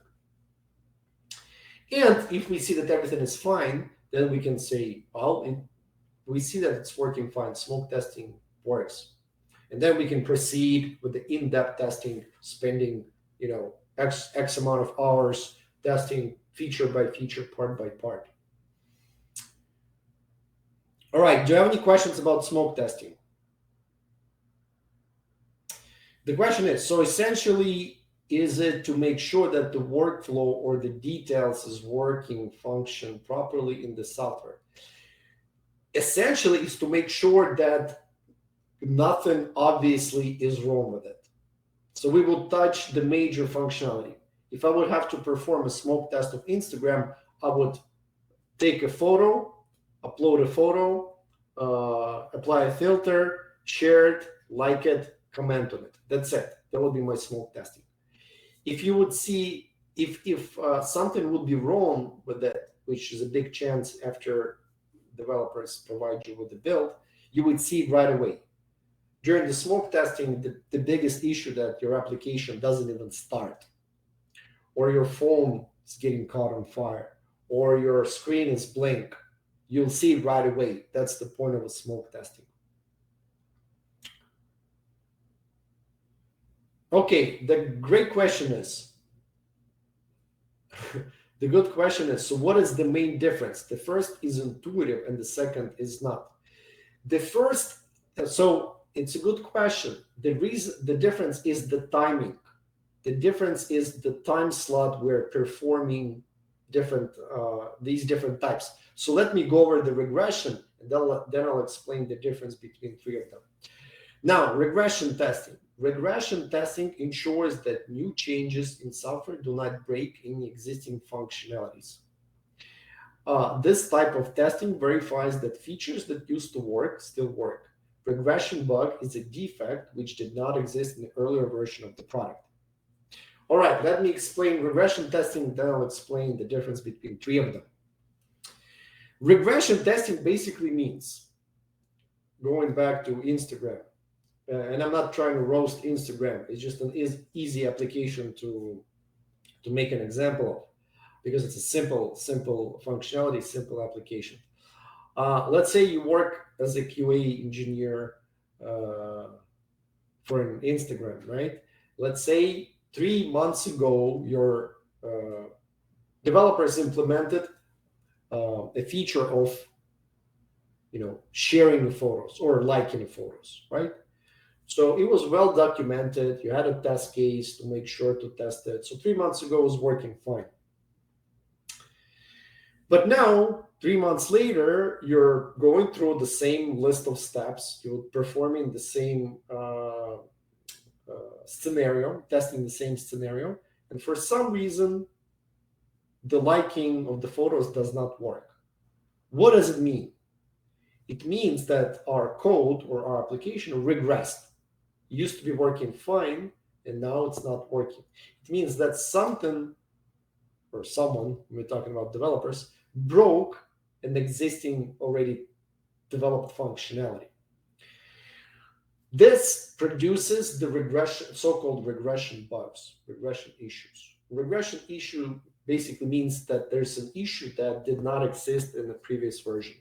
And if we see that everything is fine, then we can say, well, we see that it's working fine. Smoke testing works. And then we can proceed with the in-depth testing, spending, X amount of hours testing feature by feature, part by part. All right, do you have any questions about smoke testing? The question is, so essentially, is it to make sure that the workflow or the details is function properly in the software? Essentially, it's to make sure that nothing obviously is wrong with it. So we will touch the major functionality. If I would have to perform a smoke test of Instagram, I would take a photo, upload a photo, apply a filter, share it, like it, comment on it. That's it. That would be my smoke testing. If you would see, if something would be wrong with that, which is a big chance after developers provide you with the build, you would see it right away. During the smoke testing, the biggest issue that your application doesn't even start, or your phone is getting caught on fire, or your screen is blank, you'll see it right away. That's the point of a smoke testing. Okay, the great question is, the good question is, so what is the main difference? The first is intuitive and the second is not. The first, so it's a good question. The difference is the timing. The difference is the time slot we're performing these different types. So let me go over the regression, and then I'll explain the difference between three of them. Now, regression testing. Regression testing ensures that new changes in software do not break any existing functionalities. This type of testing verifies that features that used to work still work. Regression bug is a defect which did not exist in the earlier version of the product. All right, let me explain regression testing, then I'll explain the difference between three of them. Regression testing basically means, going back to Instagram, and I'm not trying to roast Instagram, it's just an easy application to to make an example of, because it's a simple functionality, simple application. Let's say you work as a QA engineer for an Instagram, right? Let's say 3 months ago, your developers implemented a feature of sharing the photos or liking the photos, right? So it was well documented. You had a test case to make sure to test it. So 3 months ago it was working fine. But now, 3 months later, you're going through the same list of steps. You're performing the same scenario, testing the same scenario. And for some reason, the liking of the photos does not work. What does it mean? It means that our code or our application regressed. It used to be working fine, and now it's not working. It means that something or someone, we're talking about developers, broke an existing already developed functionality. This produces the regression, so-called regression bugs, regression issues. Regression issue basically means that there's an issue that did not exist in the previous version.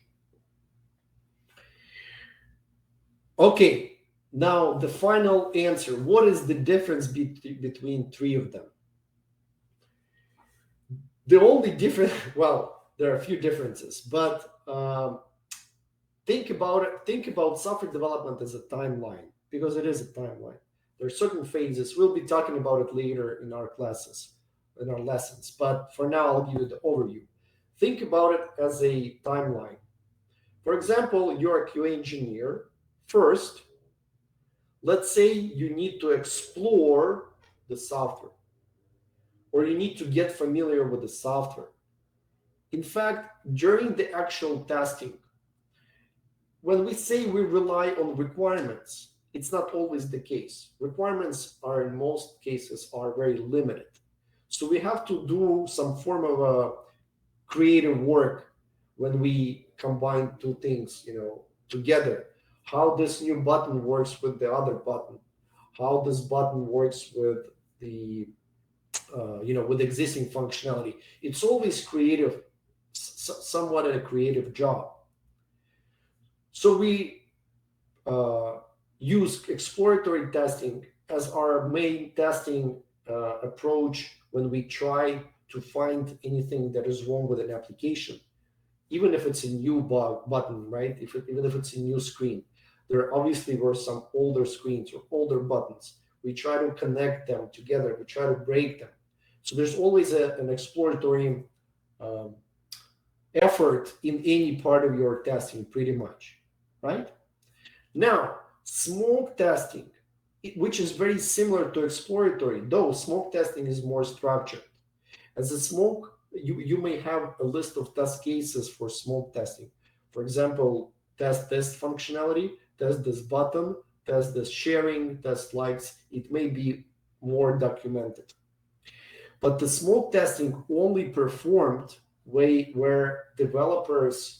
Okay, now the final answer. What is the difference between three of them? The only difference, well, there are a few differences, but think about software development as a timeline, because it is a timeline. There are certain phases. We'll be talking about it later in our classes, in our lessons. But for now, I'll give you the overview. Think about it as a timeline. For example, you're a QA engineer. First, let's say you need to explore the software, or you need to get familiar with the software. In fact, during the actual testing, when we say we rely on requirements, it's not always the case. Requirements are, in most cases, are very limited. So we have to do some form of a creative work when we combine two things, together. How this new button works with the other button, how this button works with the, with existing functionality. It's always creative, somewhat a creative job. So we use exploratory testing as our main testing approach when we try to find anything that is wrong with an application, even if it's a new button, right? Even if it's a new screen. There obviously were some older screens or older buttons. We try to connect them together. We try to break them. So there's always an exploratory effort in any part of your testing, pretty much, right? Now, smoke testing, which is very similar to exploratory, though smoke testing is more structured. As a smoke, you may have a list of test cases for smoke testing. For example, test this functionality, test this button, test this sharing, test likes. It may be more documented. But the smoke testing only performed where developers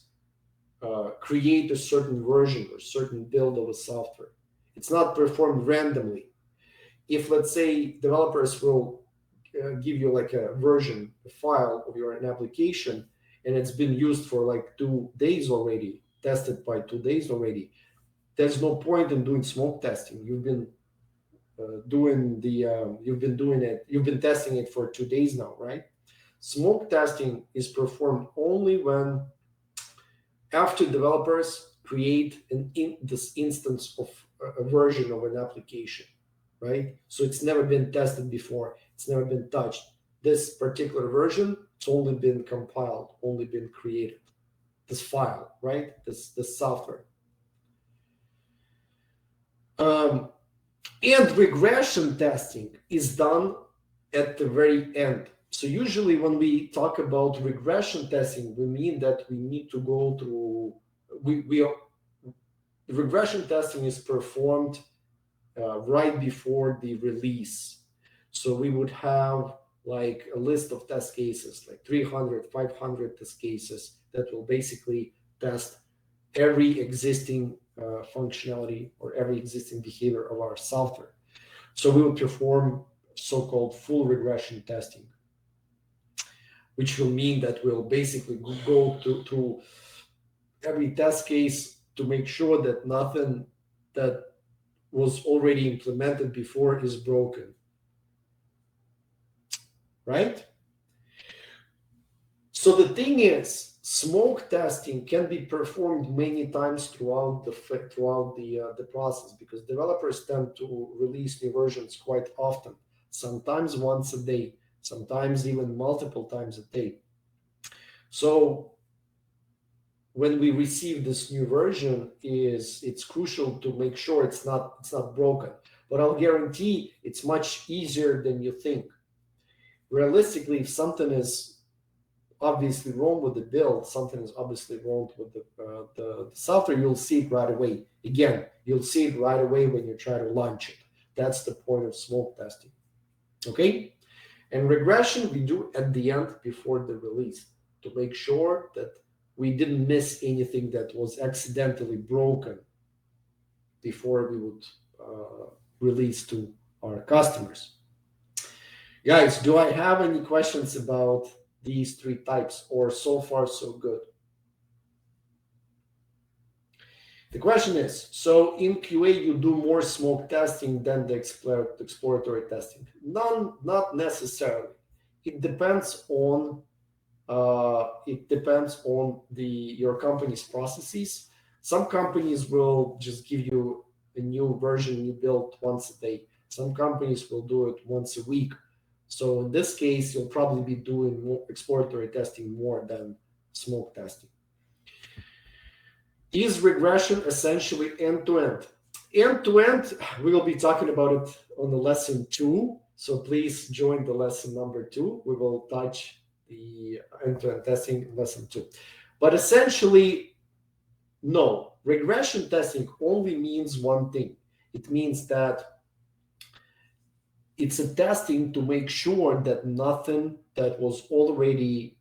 create a certain version or certain build of a software. It's not performed randomly. If, let's say, developers will give you like a version, a file of your application, and it's been used for like 2 days already, tested by 2 days already, there's no point in doing smoke testing. You've been you've been testing it for 2 days now, right? Smoke testing is performed only when after developers create this instance of a version of an application, right? So it's never been tested before. It's never been touched. This particular version, it's only been compiled, only been created. This file, right? This software. And regression testing is done at the very end. So usually when we talk about regression testing, we mean that we need to go through, regression testing is performed right before the release. So we would have like a list of test cases, like 300, 500 test cases that will basically test every existing functionality or every existing behavior of our software. So we will perform so-called full regression testing. which will mean that we'll basically go through every test case to make sure that nothing that was already implemented before is broken, right? So the thing is, smoke testing can be performed many times throughout the process, because developers tend to release new versions quite often, sometimes once a day, sometimes even multiple times a day. So when we receive this new version, it's crucial to make sure it's not broken. But I'll guarantee it's much easier than you think. Realistically, if something is obviously wrong with the build, something is obviously wrong with the software, you'll see it right away. Again, you'll see it right away when you try to launch it. That's the point of smoke testing. Okay? And regression we do at the end before the release to make sure that we didn't miss anything that was accidentally broken before we would release to our customers. Guys, do I have any questions about these three types, or so far so good? The question is, so in QA you do more smoke testing than the exploratory testing? Not necessarily. It depends on your company's processes. Some companies will just give you a new version you built once a day. Some companies will do it once a week. So in this case, you'll probably be doing more exploratory testing more than smoke testing. Is regression essentially end-to-end? End-to-end, we will be talking about it on the lesson 2. So please join the lesson number 2. We will touch the end-to-end testing in lesson 2. But essentially, no. Regression testing only means one thing. It means that it's a testing to make sure that nothing that was already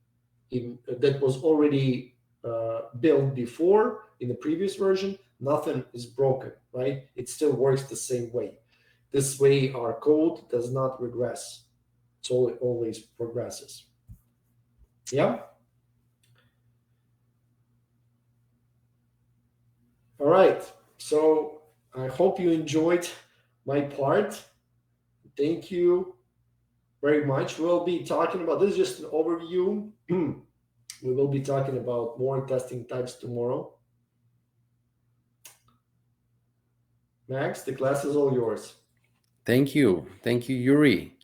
built before in the previous version, nothing is broken, right? It still works the same way. This way, our code does not regress. So it always progresses. Yeah. All right. So I hope you enjoyed my part. Thank you very much. We'll be talking about, this is just an overview. We will be talking about more testing types tomorrow. Max, the class is all yours. Thank you. Thank you, Yuri.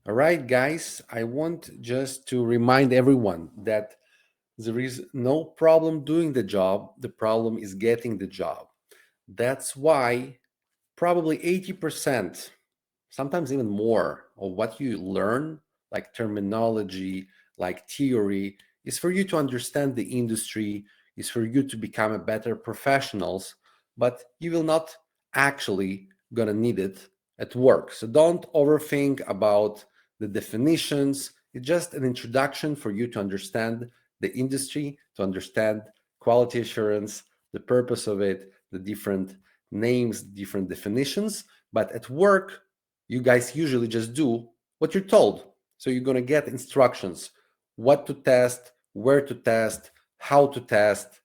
All right, guys, I want just to remind everyone that there is no problem doing the job. The problem is getting the job. That's why probably 80%, sometimes even more, of what you learn, like terminology, like theory, is for you to understand the industry, is for you to become a better professionals, but you will not actually gonna need it at work. So don't overthink about the definitions. It's just an introduction for you to understand the industry, to understand quality assurance, the purpose of it, the different names, different definitions. But at work, you guys usually just do what you're told. So you're going to get instructions, what to test, where to test, how to test.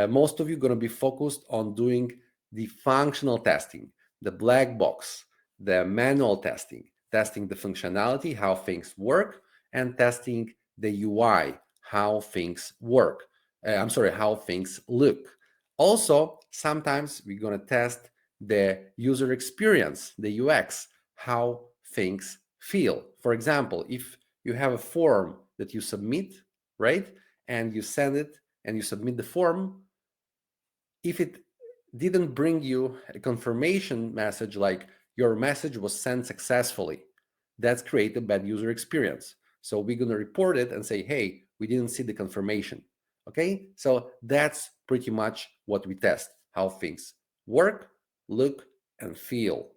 Most of you are going to be focused on doing the functional testing, the black box, the manual testing, testing the functionality, how things work, and testing the UI, how things work. How things look. Also, sometimes we're going to test the user experience, the UX, how things feel. For example, if you have a form that you submit, right, and you send it and you submit the form, if it didn't bring you a confirmation message like your message was sent successfully, that's create a bad user experience. So we're going to report it and say, hey, we didn't see the confirmation. Okay, so that's pretty much what we test, how things work, look, and feel.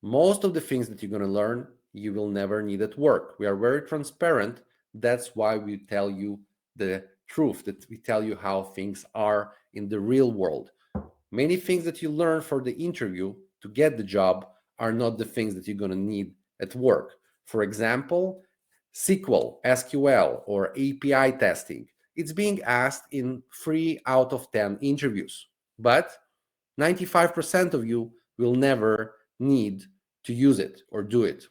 Most of the things that you're going to learn, you will never need at work. We are very transparent. That's why we tell you the truth, that we tell you how things are in the real world. Many things that you learn for the interview to get the job are not the things that you're going to need at work. For example, SQL, or API testing. It's being asked in 3 out of 10 interviews, but 95% of you will never need to use it or do it.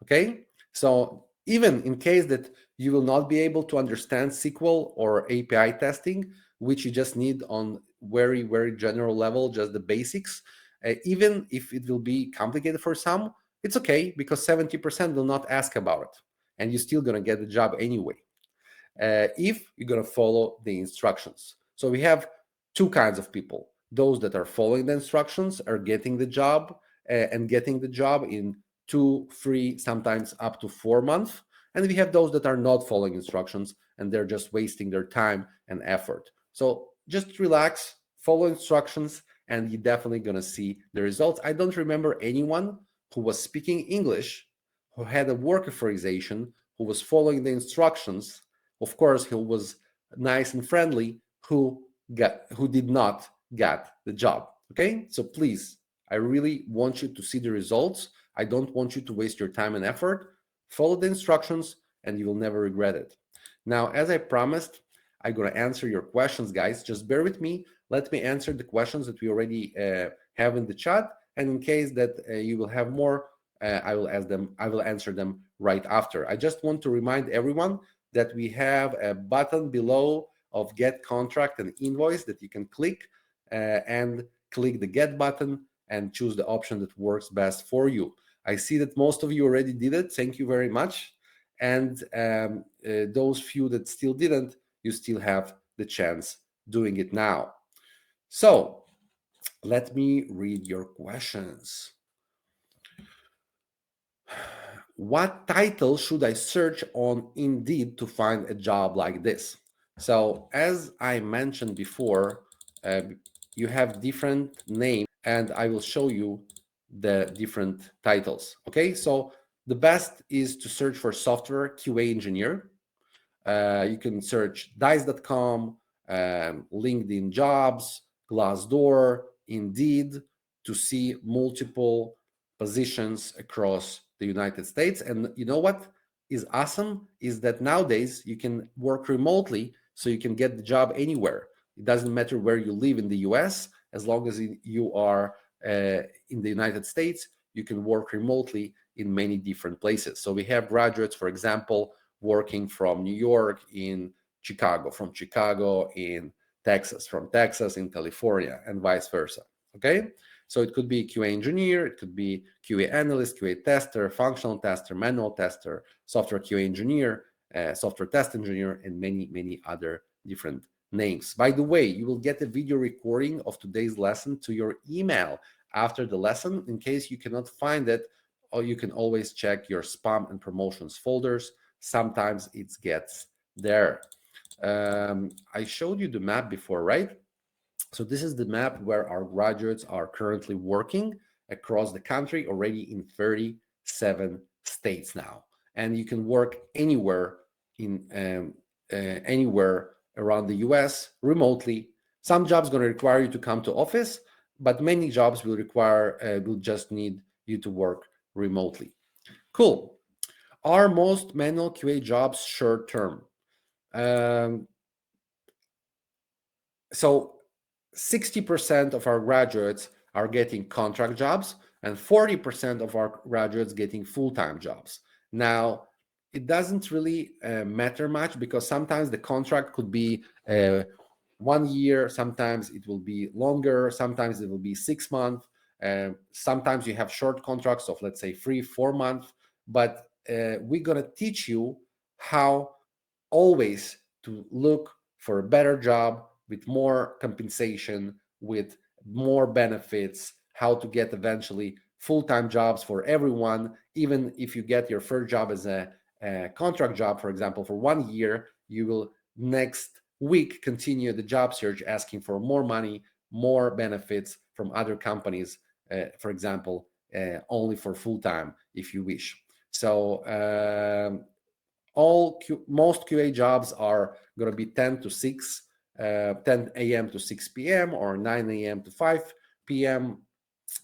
Okay, so even in case that you will not be able to understand SQL or API testing, which you just need on very general level, just the basics, even if it will be complicated for some, it's okay, because 70% will not ask about it, and you're still going to get the job anyway, if you're going to follow the instructions. So we have two kinds of people. Those that are following the instructions are getting the job, and getting the job in 2, 3, sometimes up to 4 months. And we have those that are not following instructions and they're just wasting their time and effort. So just relax, follow instructions, and you're definitely going to see the results. I don't remember anyone who was speaking English, who had a work authorization, who was following the instructions. Of course, he was nice and friendly, who did not get the job. Okay, so please, I really want you to see the results. I don't want you to waste your time and effort. Follow the instructions and you will never regret it. Now, as I promised, I'm going to answer your questions, guys. Just bear with me. Let me answer the questions that we already have in the chat. And in case that you will have more, I will answer them right after. I just want to remind everyone that we have a button below of get contract and invoice that you can click, and click the get button and choose the option that works best for you. I see that most of you already did it. Thank you very much. And those few that still didn't, you still have the chance doing it now. So let me read your questions. What title should I search on Indeed to find a job like this? So as I mentioned before, you have different names, and I will show you the different titles. Okay, so the best is to search for software QA engineer. You can search dice.com, LinkedIn jobs, Glassdoor, Indeed, to see multiple positions across the United States. And you know what is awesome is that nowadays you can work remotely, so you can get the job anywhere. It doesn't matter where you live in the US, as long as you are in the United States, you can work remotely in many different places. So we have graduates, for example, working from New York in Chicago, from Chicago in Texas, from Texas in California, and vice versa. Okay, so it could be QA engineer, it could be QA analyst, QA tester, functional tester, manual tester, software QA engineer, software test engineer, and many other different names. By the way, you will get a video recording of today's lesson to your email after the lesson. In case you cannot find it, or you can always check your spam and promotions folders. Sometimes it gets there. I showed you the map before, right? So this is the map where our graduates are currently working across the country, already in 37 states now. And you can work anywhere anywhere around the US remotely. Some jobs going to require you to come to office, but many jobs will just need you to work remotely. Cool. Are most manual QA jobs short term? So 60% of our graduates are getting contract jobs, and 40% of our graduates getting full-time jobs. Now, it doesn't really matter much, because sometimes the contract could be 1 year, sometimes it will be longer, sometimes it will be 6 months, sometimes you have short contracts of, let's say, 3-4 months. But we're going to teach you how always to look for a better job with more compensation, with more benefits, how to get eventually full-time jobs for everyone. Even if you get your first job as a contract job, for example, for 1 year, you will next week continue the job search, asking for more money, more benefits from other companies, for example, only for full-time if you wish. So most QA jobs are going to be 10 to 6, 10 a.m. to 6 p.m. or 9 a.m. to 5 p.m.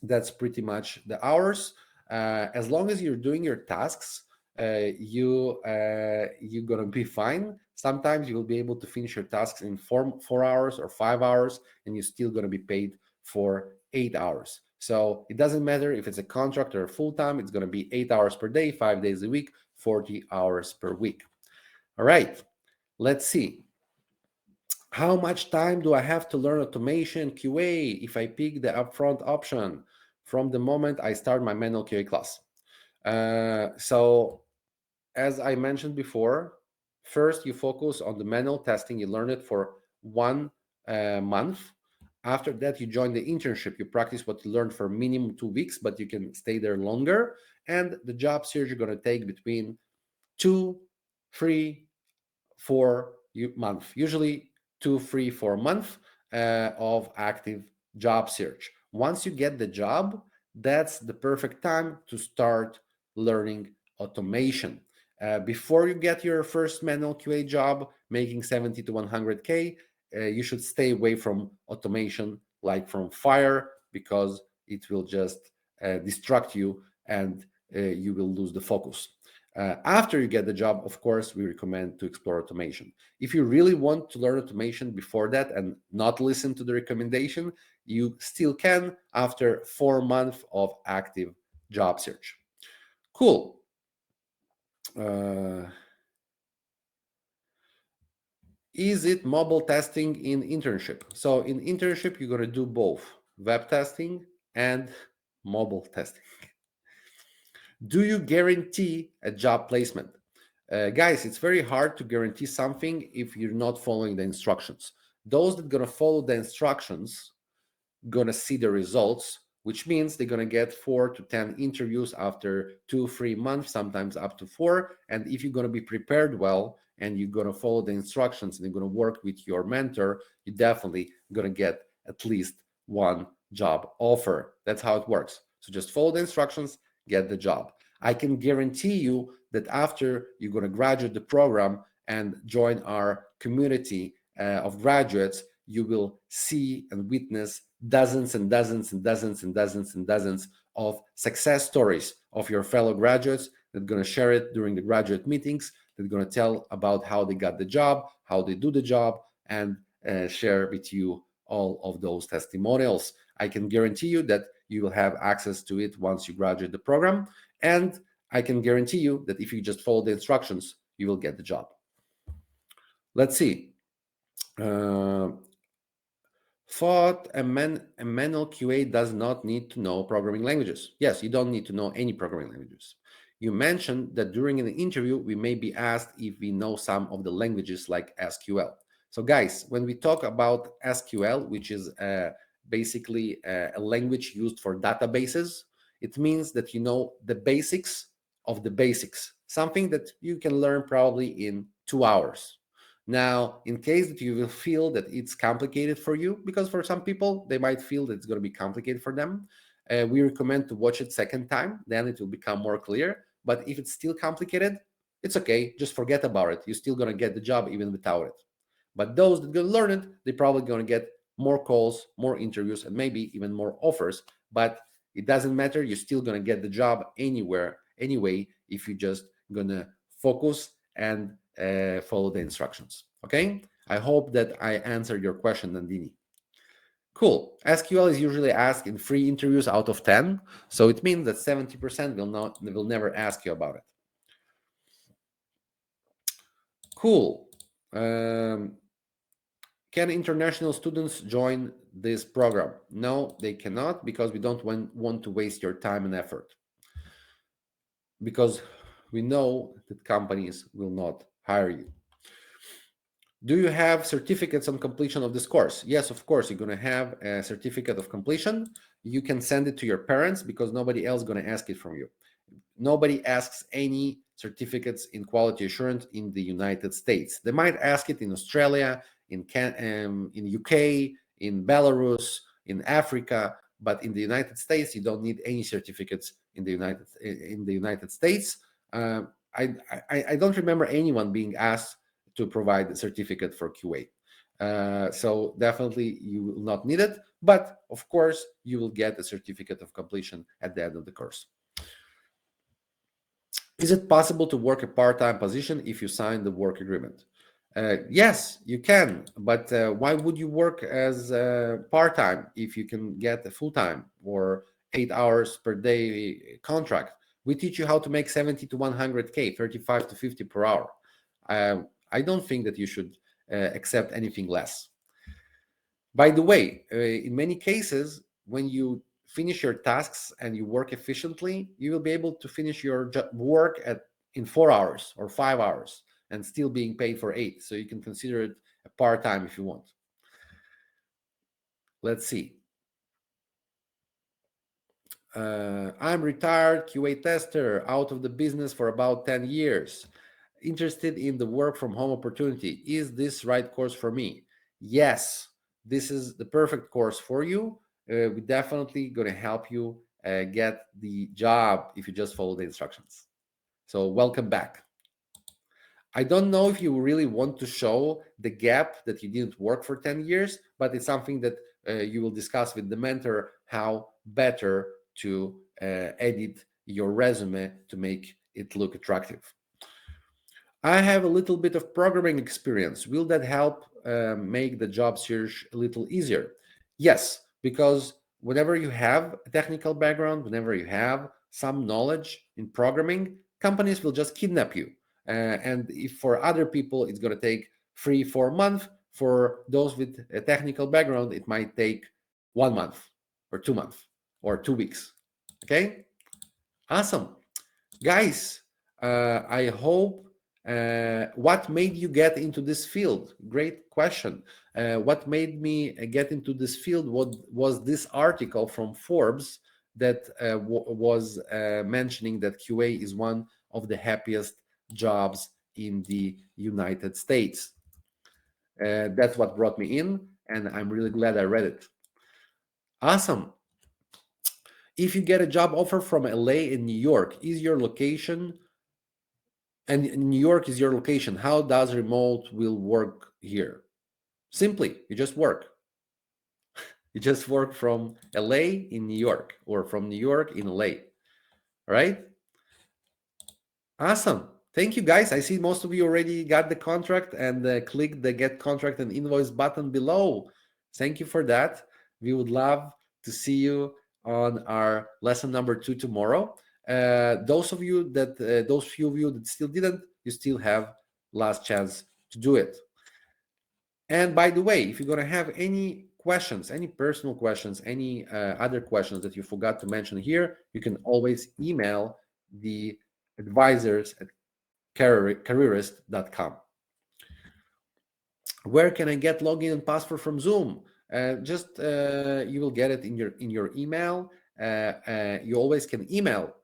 That's pretty much the hours. As long as you're doing your tasks, you're gonna be fine. Sometimes you will be able to finish your tasks in 4 hours or 5 hours, and you're still gonna be paid for 8 hours. So it doesn't matter if it's a contract or full time. It's gonna be 8 hours per day, 5 days a week, 40 hours per week. All right. Let's see. How much time do I have to learn automation QA if I pick the upfront option from the moment I start my manual QA class? So as I mentioned before, first you focus on the manual testing. You learn it for 1 month. After that, you join the internship. You practice what you learned for minimum 2 weeks, but you can stay there longer. And the job search you're going to take between 2, 3, 4 months, usually 2, 3, 4 months of active job search. Once you get the job, that's the perfect time to start learning automation. Before you get your first manual QA job making 70 to 100K, you should stay away from automation like from fire, because it will just distract you, and you will lose the focus. After you get the job, of course, we recommend to explore automation. If you really want to learn automation before that and not listen to the recommendation, you still can after 4 months of active job search. Cool. Is it mobile testing in internship? So in internship, you're going to do both web testing and mobile testing. Do you guarantee a job placement? Guys, it's very hard to guarantee something if you're not following the instructions. Those that are going to follow the instructions going to see the results, which means they're going to get 4 to 10 interviews after 2, 3 months, sometimes up to 4. And if you're going to be prepared well and you're going to follow the instructions and you're going to work with your mentor, you're definitely going to get at least one job offer. That's how it works. So just follow the instructions, get the job. I can guarantee you that after you're going to graduate the program and join our community of graduates, you will see and witness dozens and dozens and dozens and dozens and dozens of success stories of your fellow graduates that are going to share it during the graduate meetings, that are going to tell about how they got the job, how they do the job, and share with you all of those testimonials. I can guarantee you that you will have access to it once you graduate the program. And I can guarantee you that if you just follow the instructions, you will get the job. Let's see. Thought a manual QA does not need to know programming languages. Yes, you don't need to know any programming languages. You mentioned that during an interview, we may be asked if we know some of the languages like SQL. So guys, when we talk about SQL, which is basically a language used for databases, it means that you know the basics of the basics, something that you can learn probably in 2 hours. Now, in case that you will feel that it's complicated for you, because for some people, they might feel that it's going to be complicated for them, we recommend to watch it second time, then it will become more clear. But if it's still complicated, it's okay. Just forget about it. You're still going to get the job even without it. But those that are going to learn it, they're probably going to get more calls, more interviews, and maybe even more offers. But it doesn't matter. You're still going to get the job anyway, if you're just going to focus and follow the instructions. Okay, I hope that I answered your question, Nandini. Cool. SQL is usually asked in 3 interviews out of 10, so it means that 70% will never ask you about it. Cool. Can international students join this program? No, they cannot, because we don't want to waste your time and effort, because we know that companies will not hire you. Do you have certificates on completion of this course? Yes, of course, you're going to have a certificate of completion. You can send it to your parents, because nobody else is going to ask it from you. Nobody asks any certificates in quality assurance in the United States. They might ask it in Australia, in UK, in Belarus, in Africa, but in the United States, you don't need any certificates in the United States. I don't remember anyone being asked to provide a certificate for QA. So definitely you will not need it, but of course you will get a certificate of completion at the end of the course. Is it possible to work a part-time position if you sign the work agreement? Yes, you can, but why would you work as part-time if you can get a full-time or 8 hours per day contract? We teach you how to make 70 to 100K, 35 to 50 per hour. I don't think that you should accept anything less. By the way, in many cases, when you finish your tasks and you work efficiently, you will be able to finish your work in 4 hours or 5 hours and still being paid for 8. So you can consider it a part-time if you want. Let's see. I'm retired QA tester, out of the business for about 10 years. Interested in the work from home opportunity. Is this right course for me? Yes, this is the perfect course for you. We're definitely going to help you get the job if you just follow the instructions. So welcome back. I don't know if you really want to show the gap that you didn't work for 10 years, but it's something that you will discuss with the mentor how better to edit your resume to make it look attractive. I have a little bit of programming experience. Will that help make the job search a little easier? Yes, because whenever you have a technical background, whenever you have some knowledge in programming, companies will just kidnap you. And if for other people it's going to take 3 4 months, for those with a technical background, it might take 1 month or 2 months or 2 weeks. Okay, awesome. Guys, I hope what made you get into this field? Great question. What made me get into this field was this article from Forbes that was mentioning that QA is one of the happiest jobs in the United States. That's what brought me in, and I'm really glad I read it. Awesome. If you get a job offer from LA and New York, is your location and New York is your location, how does remote will work here? Simply, you just work. You just work from LA in New York or from New York in LA, right? Awesome. Thank you, guys. I see most of you already got the contract and click the get contract and invoice button below. Thank you for that. We would love to see you on our lesson number 2 tomorrow. Those few of you that still didn't, you still have last chance to do it. And by the way, if you're going to have any questions, any personal questions, any other questions that you forgot to mention here, you can always email the advisors at careerist.com. Where can I get login and password from Zoom? You will get it in your email. You always can email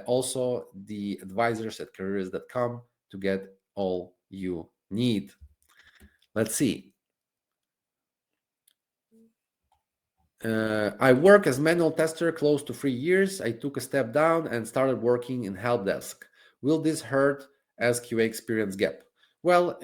also the advisors at careerist.com to get all you need. Let's see. I work as manual tester close to 3 years. I took a step down and started working in help desk. Will this hurt as QA experience gap? Well,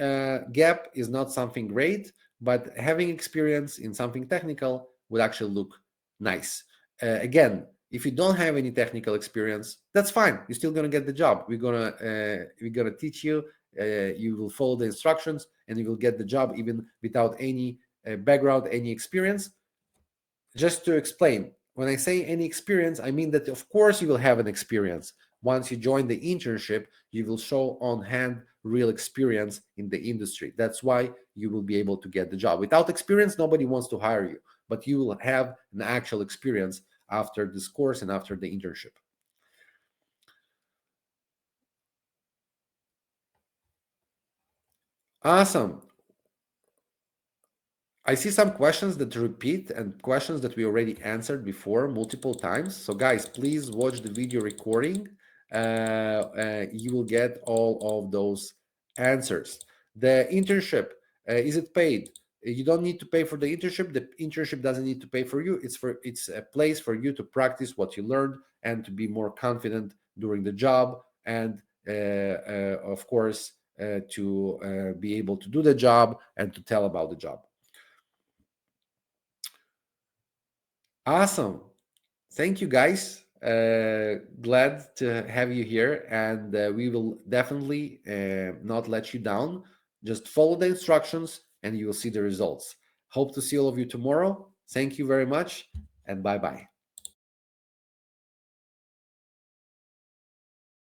gap is not something great, but having experience in something technical would actually look nice. Again, if you don't have any technical experience, that's fine. You're still gonna get the job. We're gonna teach you. You will follow the instructions, and you will get the job even without any background, any experience. Just to explain, when I say any experience, I mean that of course you will have an experience. Once you join the internship, you will show on hand real experience in the industry. That's why you will be able to get the job. Without experience, nobody wants to hire you, but you will have an actual experience after this course and after the internship. Awesome. I see some questions that repeat and questions that we already answered before multiple times. So guys, please watch the video recording. You will get all of those answers. The internship, is it paid? You don't need to pay for the internship. The internship doesn't need to pay for you. It's a place for you to practice what you learned and to be more confident during the job, and of course to be able to do the job and to tell about the job. Awesome. Thank you, guys. Glad to have you here, and we will definitely not let you down. Just follow the instructions, and you will see the results. Hope to see all of you tomorrow. Thank you very much, and bye bye.